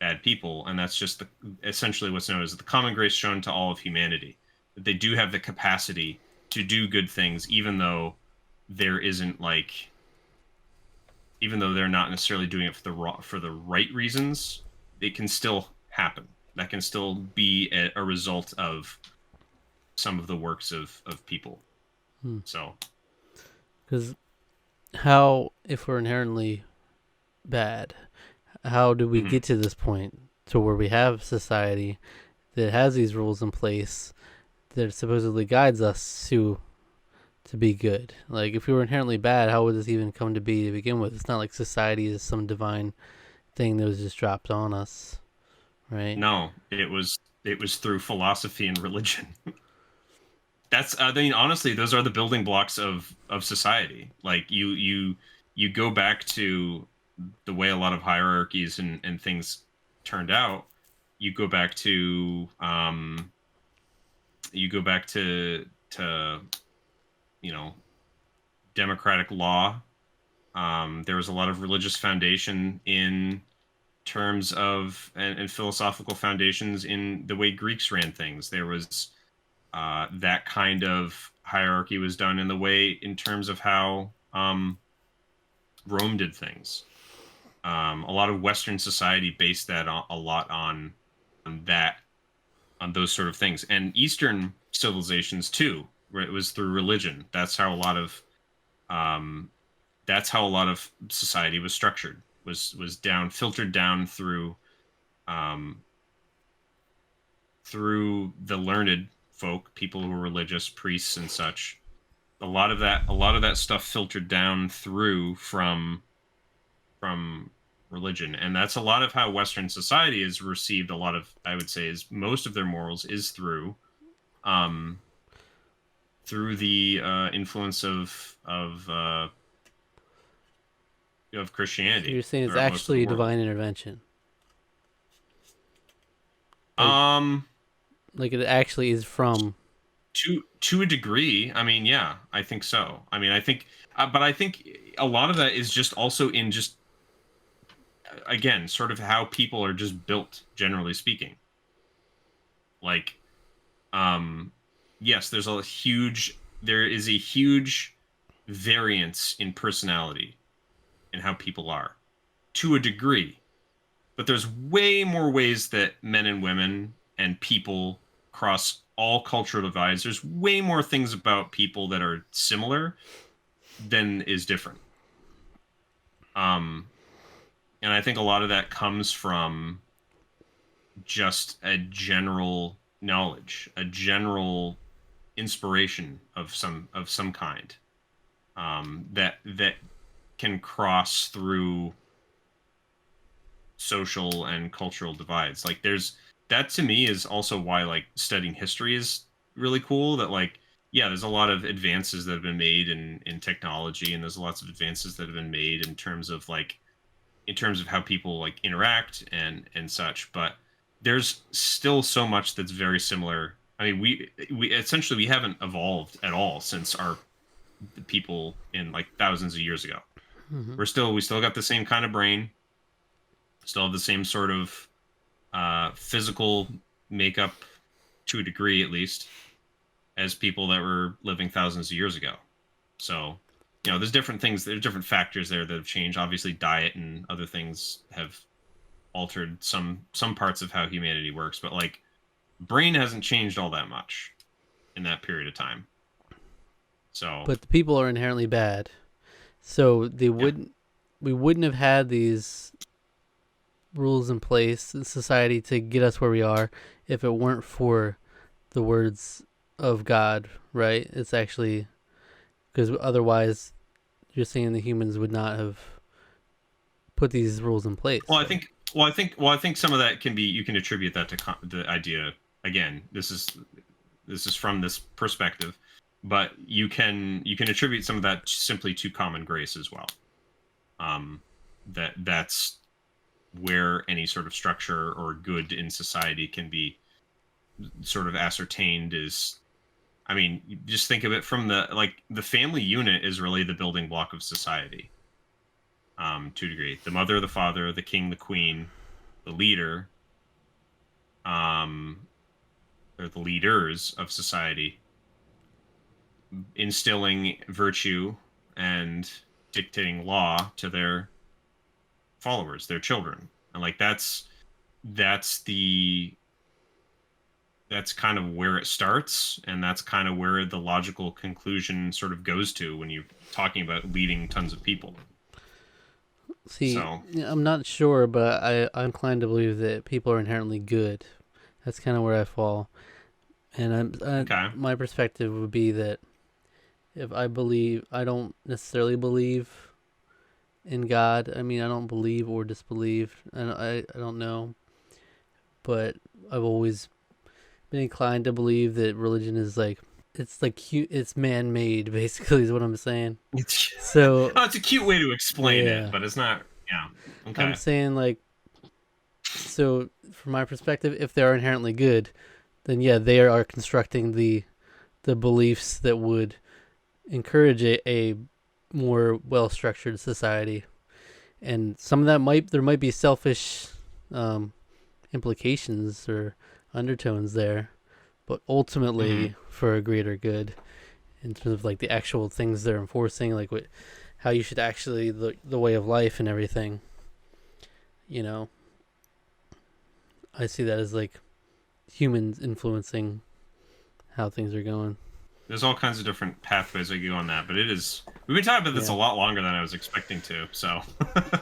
bad people, and that's just essentially what's known as the common grace shown to all of humanity. That they do have the capacity to do good things, there isn't like, even though they're not necessarily doing it for the right reasons, it can still happen. That can still be a result of some of the works of people. Hmm. So, Because how, if we're inherently bad, how do we mhm. get to this point to where we have society that has these rules in place that supposedly guides us to be good? Like, if we were inherently bad, how would this even come to be to begin with? It's not like society is some divine thing that was just dropped on us, right? No, it was through philosophy and religion. That's I mean honestly those are the building blocks of society. Like you go back to the way a lot of hierarchies and things turned out. You go back to you go back to you know democratic law. There was a lot of religious foundation in terms of and philosophical foundations in the way Greeks ran things. There was that kind of hierarchy was done, in the way in terms of how Rome did things. A lot of Western society based that a lot on that, on those sort of things, and Eastern civilizations too, where it was through religion. Um, that's how a lot of society was structured. Was down filtered down um, through the learned folk, people who were religious, priests and such. A lot of that stuff filtered down through from religion, and that's a lot of how Western society has received a lot of, I would say, is most of their morals is um through the influence of So you're Christianity saying it's throughout most of the actually world. divine intervention, like um like it actually is from. to a degree, I mean, yeah, I think so. I mean, I think but I think a lot of that is just also in just, again, sort of how people are just built, generally speaking. Like, um yes, there is a huge variance in personality and how people are, to a degree, but there's way more ways that men and women and people cross all cultural divides. There's way more things about people that are similar than is different. um and I think a lot of that comes from just a general knowledge, a general inspiration of some kind, that can cross through social and cultural divides. Like, there's that, to me, is also why, like, studying history is really cool. That, like, yeah, there's a lot of advances that have been made in technology, and there's lots of advances that have been made in terms of, like, in terms of how people, like, interact and such, but there's still so much that's very similar. I mean, we essentially, we haven't evolved at all since our people in, like, thousands of years ago. Mhm. We still got the same kind of brain, still have the same sort of physical makeup, to a degree at least, as people that were living thousands of years ago. So, there's different things, there's different factors there that have changed. Obviously, diet and other things have altered some parts of how humanity works, but, like, brain hasn't changed all that much in that period of time. So, But the people are inherently bad, so yeah. we wouldn't have had these rules in place in society to get us where we are if it weren't for the words of God, right? It's actually because otherwise you're saying the humans would not have put these rules in place, Well, I right? think I think some of that can be, you can attribute that to the idea. Again, this is from this perspective, but you can attribute some of that simply to common grace as well. Um, that's where any sort of structure or good in society can be sort of ascertained. Is, I mean, you just think of it from the, like, the family unit is really the building block of society. To a degree, the mother, the father, the king, the queen, the leader, um, or the leaders of society, instilling virtue and dictating law to their followers, their children. And, like, that's the that's kind of where it starts, and that's kind of where the logical conclusion sort of goes to when you're talking about leading tons of people. See, So, I'm not sure, but I'm inclined to believe that people are inherently good. That's kind of where I fall, and okay. my perspective would be that if I believe, I don't necessarily believe in God. I mean, I don't believe or disbelieve. I don't know, but I've always been inclined to believe that religion is like it's like it's man made. Basically, is what I'm saying. It's, So oh, it's a cute way to explain it, yeah, but it's not. Yeah. I'm Okay. saying like, so from my perspective, if they are inherently good, then yeah, they are constructing the beliefs that would encourage a more well structured society. And some of that there might be selfish um, implications or undertones there, but Hmm. ultimately for a greater good. in terms of like the actual things they're enforcing, like how you should actually the way of life and everything. You know, I see that as like humans influencing how things are going. There's all kinds of different pathways we go on that, but we've been talking about this a lot longer than I was expecting to. So,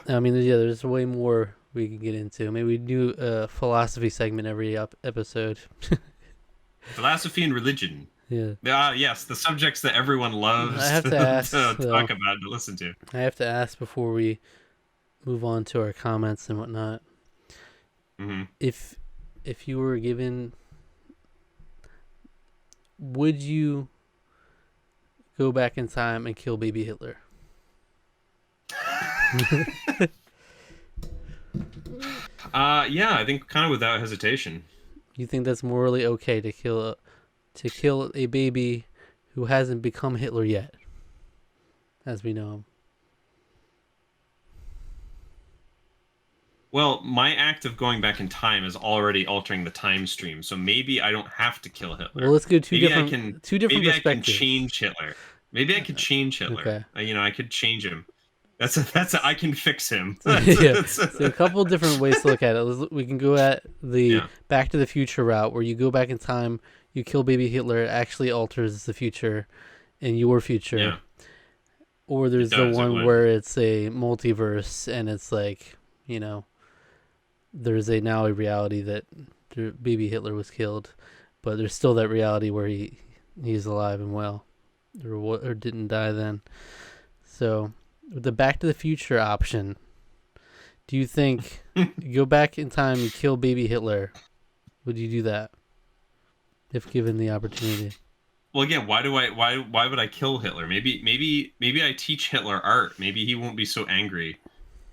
I mean, yeah, there's way more we can get into. Maybe we do a philosophy segment every episode. Philosophy and religion. Yeah. Yes, the subjects that everyone loves I have to ask, to talk about, to listen to. I have to ask before we move on to our comments and whatnot. Mm-hmm. If you were given, would you go back in time and kill baby Hitler? Yeah, I think kind of without hesitation. You think that's morally okay to kill a baby who hasn't become Hitler yet, as we know him? Well, my act of going back in time is already altering the time stream, so maybe I don't have to kill Hitler. Well, let's go two different maybe perspectives. I can change Hitler. Maybe I could change Hitler. Okay. I could change him. I can fix him. Yeah. So a couple of different ways to look at it. We can go at the Back to the Future route, where you go back in time, you kill baby Hitler, it actually alters the future in your future. Yeah. Or there's the one where it's a multiverse, and it's like, there's now a reality that baby Hitler was killed, but there's still that reality where he's alive and well, or didn't die then. So with the Back to the Future option, do you think you go back in time and kill baby Hitler? Would you do that if given the opportunity? Well, again, why would I kill Hitler? Maybe I teach Hitler art. Maybe he won't be so angry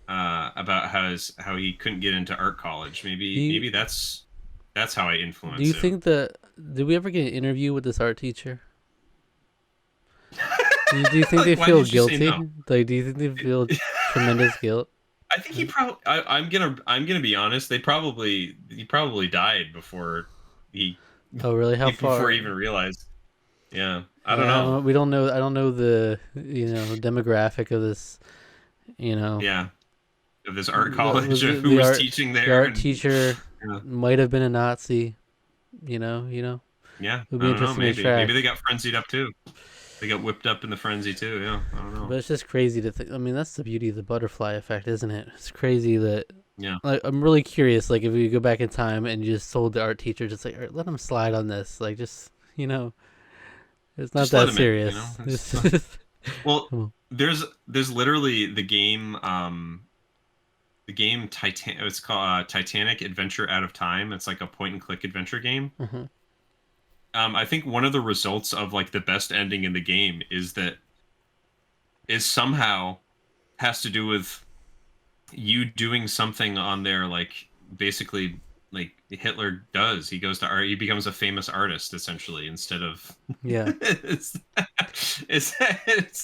about how he couldn't get into art college. Maybe that's how I influence him. Do you think did we ever get an interview with this art teacher? Do you think they feel guilty? No? Like, do you think they feel tremendous guilt? I think he probably. I'm gonna be honest. He probably died before he. Oh, really? How far? Before he even realized. Yeah, I don't know. We don't know. I don't know the demographic of this. Yeah, of this art college. Who was teaching there? The art teacher might have been a Nazi. Yeah. It would be interesting maybe. to track. Maybe they got frenzied up too. They got whipped up in the frenzy too. Yeah, I don't know. But it's just crazy to think. I mean, that's the beauty of the butterfly effect, isn't it? It's crazy that. Yeah. Like, I'm really curious. Like, if we go back in time and you just told the art teacher, just like, let him slide on this. Like, just it's not just that serious. Well, there's literally the game. The game It's called Titanic Adventure Out of Time. It's like a point and click adventure game. Mm-hmm. I think one of the results of like the best ending in the game is somehow has to do with you doing something on there, like basically like Hitler does. He goes to art. He becomes a famous artist essentially instead of it's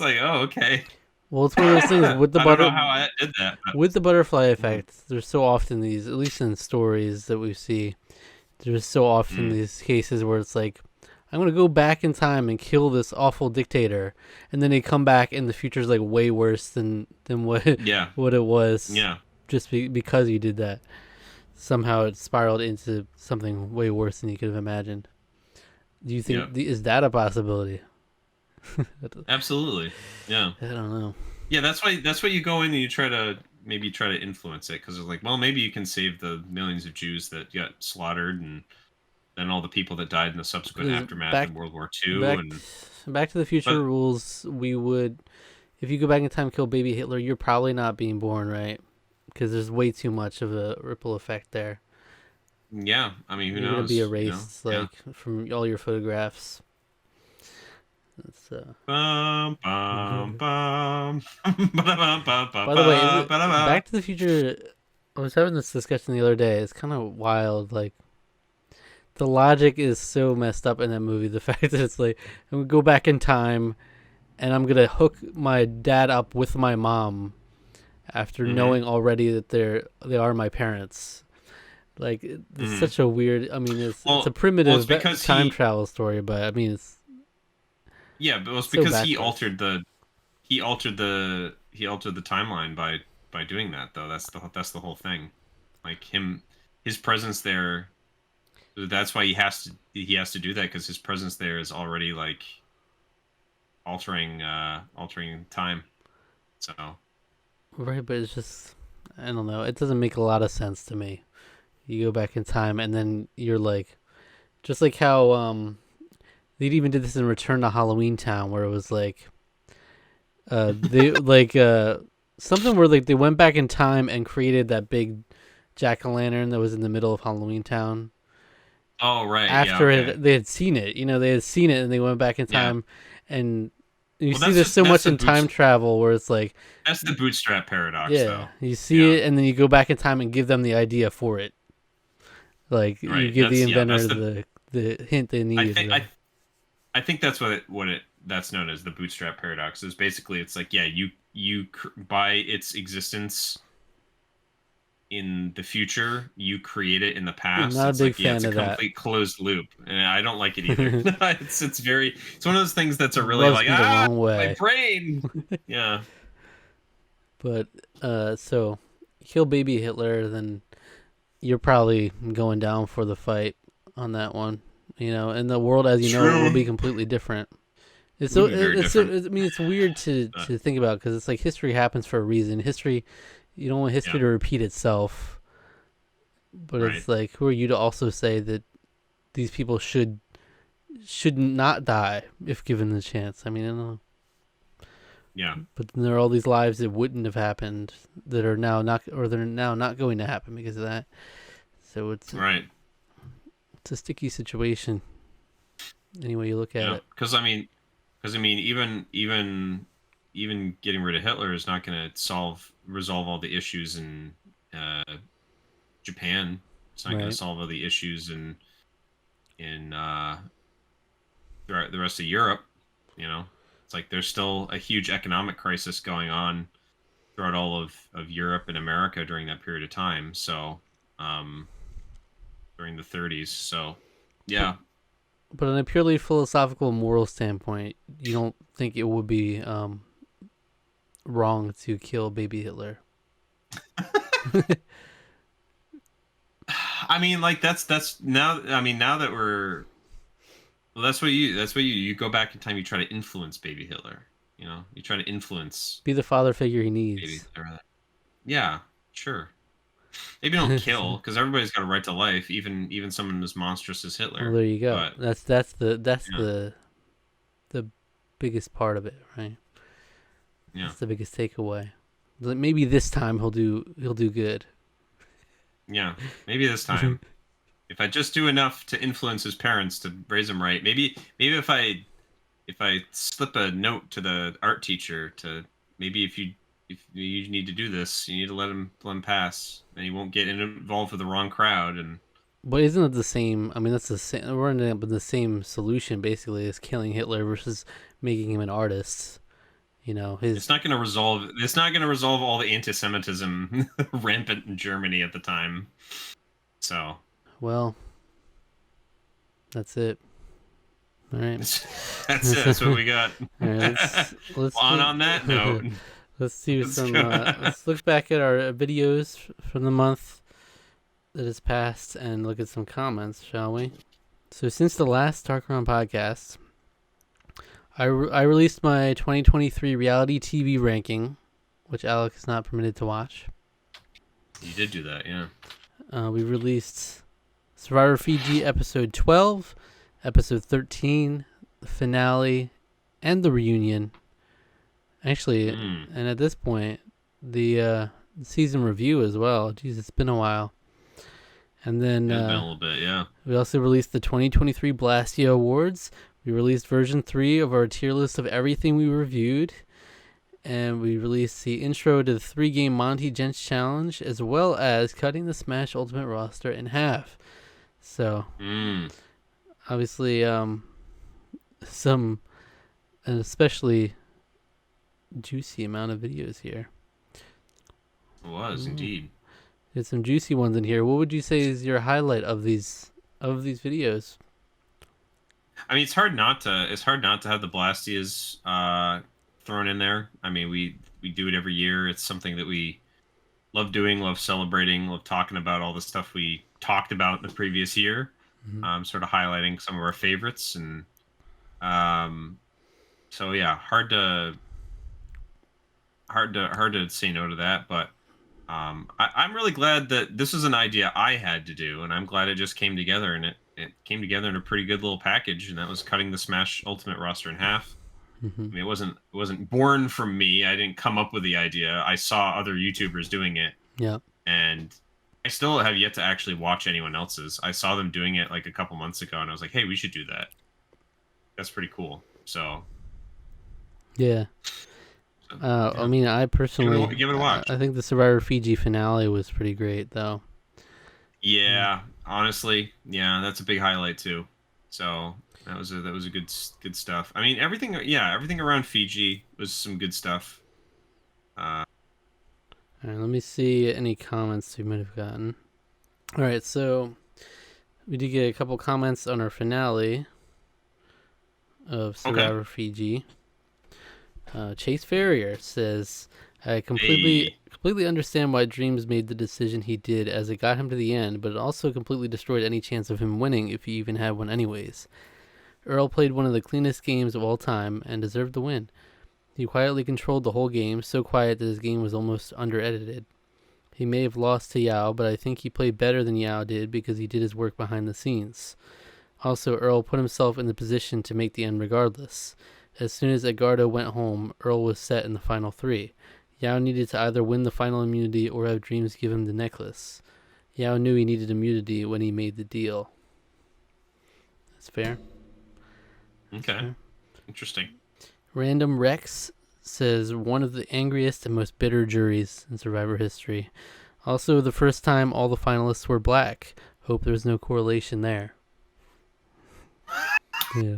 like, oh, okay. Well, it's one of those things with the I don't know how I did that. But... With the butterfly effect, there's so often these, at least in stories that we see, there's so often these cases where it's like, I'm going to go back in time and kill this awful dictator. And then they come back and the future's like way worse than what what it was. Yeah. Just because you did that. Somehow it spiraled into something way worse than you could have imagined. Do you think, is that a possibility? Absolutely. Yeah. I don't know. Yeah, that's why you go in and you try to influence it, because it's like, well, maybe you can save the millions of Jews that got slaughtered and then all the people that died in the subsequent aftermath in World War II. Back to the Future rules, we would, if you go back in time and kill baby Hitler, you're probably not being born, right? Because there's way too much of a ripple effect there. Yeah, I mean, who knows? You're going to be erased from all your photographs. By the way, Back to the Future, I was having this discussion the other day. It's kind of wild. Like, the logic is so messed up in that movie. The fact that it's like, I'm going to go back in time and I'm going to hook my dad up with my mom after knowing already that they are my parents. Like, it's such a weird, I mean, it's a primitive time travel story, but I mean, Yeah, but it was So because backwards. he altered the timeline by doing that though. That's the whole thing. Like his presence there. That's why he has to do that because his presence there is already like altering time. So Right, but it's just I don't know. It doesn't make a lot of sense to me. You go back in time and then you're like, just like how they even did this in Return to Halloween Town, where it was like they like something where like they went back in time and created that big jack o' lantern that was in the middle of Halloween Town. oh right, yeah, After okay, they had seen it, they had seen it, and they went back in yeah. time, and you Well, see this so that's much in time travel where it's like, the bootstrap paradox yeah, though. you see Yeah, it, and then you go back in time and give them the idea for it. Like you right. give the That's inventor the the hint they I needed. think I think that's that's known as the bootstrap paradox. Is basically it's like yeah, by its existence in the future, you create it in the I'm past. not a It's big like yeah, it's fan a of that. complete closed loop, and I don't like it either. It's one of those things that's a really Rubs like me the wrong my way. brain. Yeah, But so kill baby Hitler, then you're probably going down for the fight on that one. And the world as you know it will true. be completely different. It's Would so be very different. I mean it's weird to But, to think about because it's like history happens for a reason. History, you don't want history yeah, to repeat itself, but right. it's like who are you to also say that these people should not die if given the chance? I mean, I don't know. Yeah, But then there are all these lives that wouldn't have happened that are now not, or they're now not going to happen because of that. So right. it's a sticky situation any way you look at Yeah, it. because I mean, even getting rid of Hitler is not going to resolve all the issues in uh, Japan. It's not going to Right. solve all the issues in the rest of Europe. You know, it's like there's still a huge economic crisis going on throughout all of Europe and America during that period of time. So, um, during the 30s. So, But yeah. but on a purely philosophical moral standpoint, you don't think it would be wrong to kill baby Hitler? I mean, like that's now. I mean, now that we're well, that's what you go back in time. You try to influence baby Hitler. You know, you try to influence Be the father figure he baby needs. Hitler. Yeah, sure. Maybe don't kill because everybody's got a right to life, even someone as monstrous as Well, Hitler. there you go. But That's yeah, the biggest part of it, right? yeah, That's the biggest takeaway. Like maybe this time he'll do good. yeah. Maybe this time, if I just do enough to influence his parents to raise him right, maybe if I slip a note to the art teacher to maybe if you need to do this, you need to let him pass, and he won't get involved with the wrong crowd. And But isn't it the same? I mean, that's the same. We're ending up with the same solution basically as killing Hitler versus making him an artist. His it's not going to resolve all the anti-Semitism rampant in Germany at the time. So well, that's it. All right. that's it. That's what we got. All right. Let's On that note, let's do let's some. go. Let's look back at our videos from the month that has passed and look at some comments, shall we? So since the last Tarqaron podcast, I released my 2023 reality TV ranking, which Alec is not permitted to watch. You did do that, yeah. We released Survivor Fiji episode 12, episode 13, the finale, and the reunion. Actually, and at this point, the season review as well. Jeez, it's been a while. And then It's been a little bit, yeah. we also released the 2023 Blastia Awards. We released version 3 of our tier list of everything we reviewed. And we released the intro to the 3-game Monty Gents Challenge, as well as cutting the Smash Ultimate roster in half. So, obviously, an especially juicy amount of videos here. It was indeed. There's some juicy ones in here. What would you say is your highlight of these videos? I mean, it's hard not to have the Blastias thrown in there. I mean, we do it every year. It's something that we love doing, love celebrating, love talking about all the stuff we talked about the previous year. Hmm. Sort of highlighting some of our favorites, and um, so yeah, hard to say no to that. But I'm really glad that this is an idea I had to do, and I'm glad it just came together, and it came together in a pretty good little package, and that was cutting the Smash Ultimate roster in half. Hmm. I mean, it wasn't born from me. I didn't come up with the idea. I saw other YouTubers doing it, Yeah. and I still have yet to actually watch anyone else's. I saw them doing it like a couple months ago, and I was like, "Hey, we should do that. That's pretty cool." So, Yeah. I yeah, mean, I personally, give it a watch. I think the Survivor Fiji finale was pretty great, though. Mm. Yeah, honestly, yeah, that's a big highlight too. So that was a good stuff. I mean, everything, yeah, everything around Fiji was some good stuff. Uh, All right, let me see any comments we might have gotten. All right, so we did get a couple comments on our finale of okay. Survivor Fiji. Chase Ferrier says, "I completely Hey. completely understand why Dreams made the decision he did, as it got him to the end, but it also completely destroyed any chance of him winning if he even had one anyways. Earl played one of the cleanest games of all time and deserved the win. He quietly controlled the whole game, so quiet that his game was almost under-edited. He may have lost to Yao, but I think he played better than Yao did because he did his work behind the scenes. Also, Earl put himself in the position to make the end regardless. As soon as Edgardo went home, Earl was set in the final three. Yao needed to either win the final immunity or have Dreams give him the necklace. Yao knew he needed immunity when he made the deal." That's fair. That's Okay. fair. Interesting. Random Rex says, "One of the angriest and most bitter juries in Survivor history. Also, the first time all the finalists were black. Hope there's no correlation there." Yeah.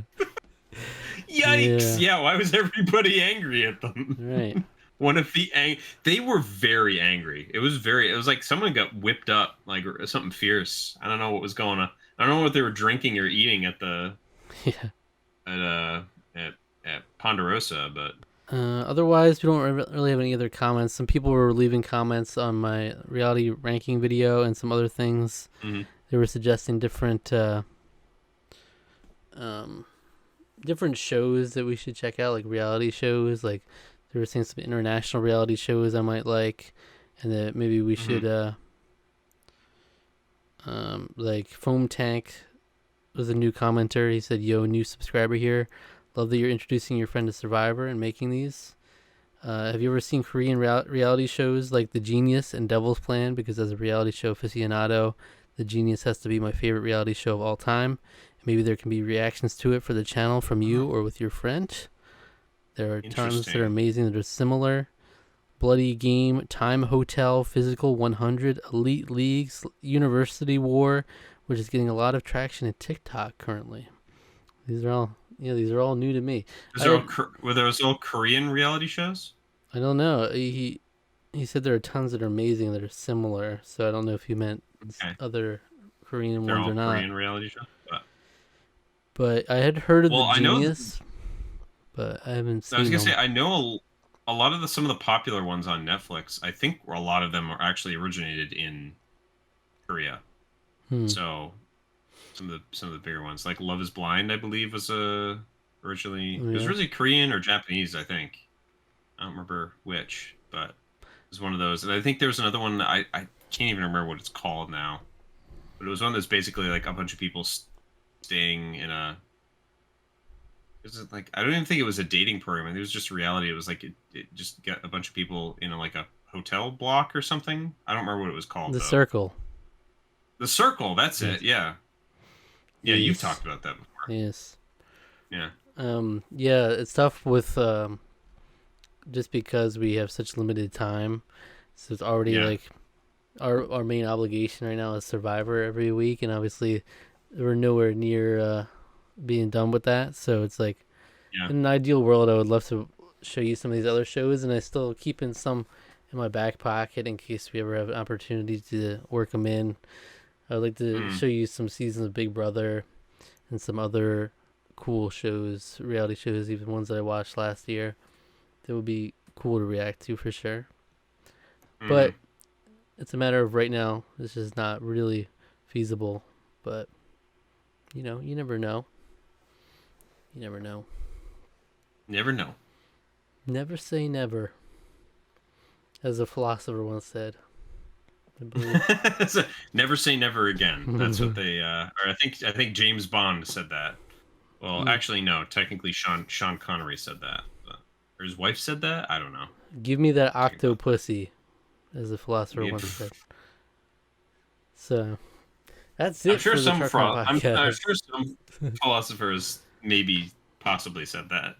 Yikes! Yeah. Yeah, why was everybody angry at them? Right. One of the they were very angry. It was like someone got whipped up, like something fierce. I don't know what was going on. I don't know what they were drinking or eating at the Yeah. at at Ponderosa, but Otherwise, we don't really have any other comments. Some people were leaving comments on my reality ranking video and some other things. mhm. They were suggesting um, different shows that we should check out, like reality shows. Like they were saying some international reality shows I might like, and that maybe we should Mhm. like Foam Tank was a new commenter. He said, "Yo, new subscriber here. Love that you're introducing your friend to Survivor and making these. Have you ever seen Korean reality shows like The Genius and Devil's Plan? Because as a reality show aficionado, The Genius has to be my favorite reality show of all time. Maybe there can be reactions to it for the channel from you or with your friend. There are times that are Interesting. amazing that are similar. Bloody Game, Time Hotel, Physical 100, Elite Leagues, University War, which is getting a lot of traction in TikTok currently. These are all new to me. Were those all Korean reality shows? I don't know. He said there are tons that are amazing that are similar. So I don't know if he meant Okay, other Korean they're ones all or not. Korean reality shows. But I had heard of The Well, I know. Genius, but I haven't I was seen gonna say them. I know a lot of some of the popular ones on Netflix. I think a lot of them are actually originated in Korea. Hmm. So some of the bigger ones, like Love Is Blind, I believe was originally Oh, it was yeah. originally Korean or Japanese. I think I don't remember which, but it was one of those. And I think there was another one that I can't even remember what it's called now, but it was one that's basically like a bunch of people staying in a. Is it like I don't even think it was a dating program. I think it was just reality. It was like it just got a bunch of people in like a hotel block or something. I don't remember what it was called The though. Circle. The Circle. That's it. Yes. Yeah. Yeah, you've Yes. talked about that before. Yes. Yeah. Yeah, it's tough with just because we have such limited time. So it's already Yeah. like our main obligation right now is Survivor every week, and obviously we're nowhere near being done with that. So it's like Yeah. in an ideal world, I would love to show you some of these other shows, and I still keep in some in my back pocket in case we ever have an opportunity to work them in. I'd like to Mm. show you some seasons of Big Brother and some other cool shows, reality shows, even ones that I watched last year, that would be cool to react to for sure. But it's a matter of right now, it's just not really feasible. But, you know, you never know. You never know. Never know. Never say never, as a philosopher once said. I believe. So, never say never again. That's what they. Or I think James Bond said that. Well, actually, no. Technically, Sean Connery said that, or his wife said that. I don't know. Give me that octopussy, as a philosopher once said. So that's it. I'm sure for the Tarqaron I'm podcast. sure some philosophers maybe possibly said that.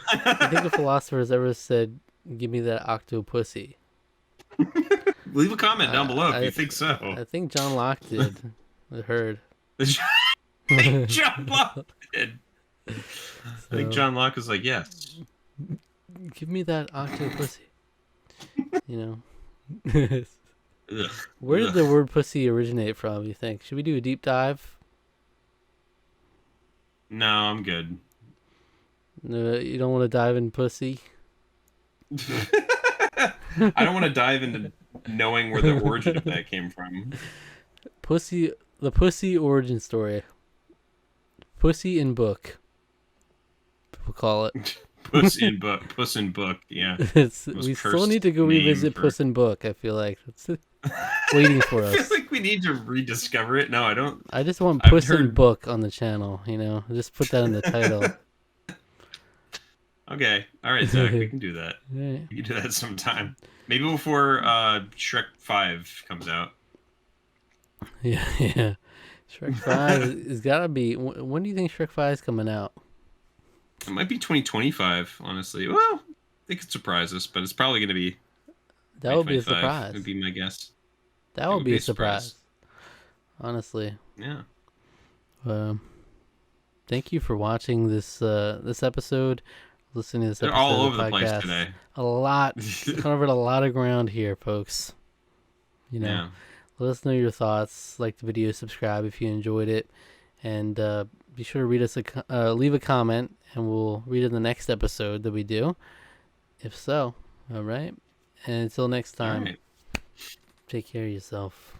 I think a philosopher has ever said, "Give me that octopussy." Leave a comment down below if you think so. I think John Locke did. I heard. John Locke did. I think John Locke was like, yes. Give me that octopussy. You know. Where did the word pussy originate from, you think? Should we do a deep dive? No, I'm good. No, you don't want to dive in pussy? I don't want to dive into knowing where the origin of that came from. The pussy origin story. Pussy in book. We'll call it. Puss in book, yeah. We still need to go revisit Puss in Book, I feel like. It's waiting for us. I feel like we need to rediscover it. No, I don't. I just want Puss in Book on the channel, you know? Just put that in the title. Okay. All right, Zach, we can do that. Right. We can do that sometime. Maybe before Shrek 5 comes out. Yeah. Shrek 5 has got to be... When do you think Shrek 5 is coming out? It might be 2025, honestly. Well, they could surprise us, but it's probably going to be... That would be a surprise. Would be my guess. That would be a surprise. Honestly. Yeah. Thank you for watching this episode. Listening to this episode. They're all over of the the place podcast. today. A lot. Covered a lot of ground here, folks. You know. Yeah. Let us know your thoughts. Like the video, subscribe if you enjoyed it, and be sure to leave a comment, and we'll read it in the next episode that we do. If so, all right. And until next time, take care of yourself.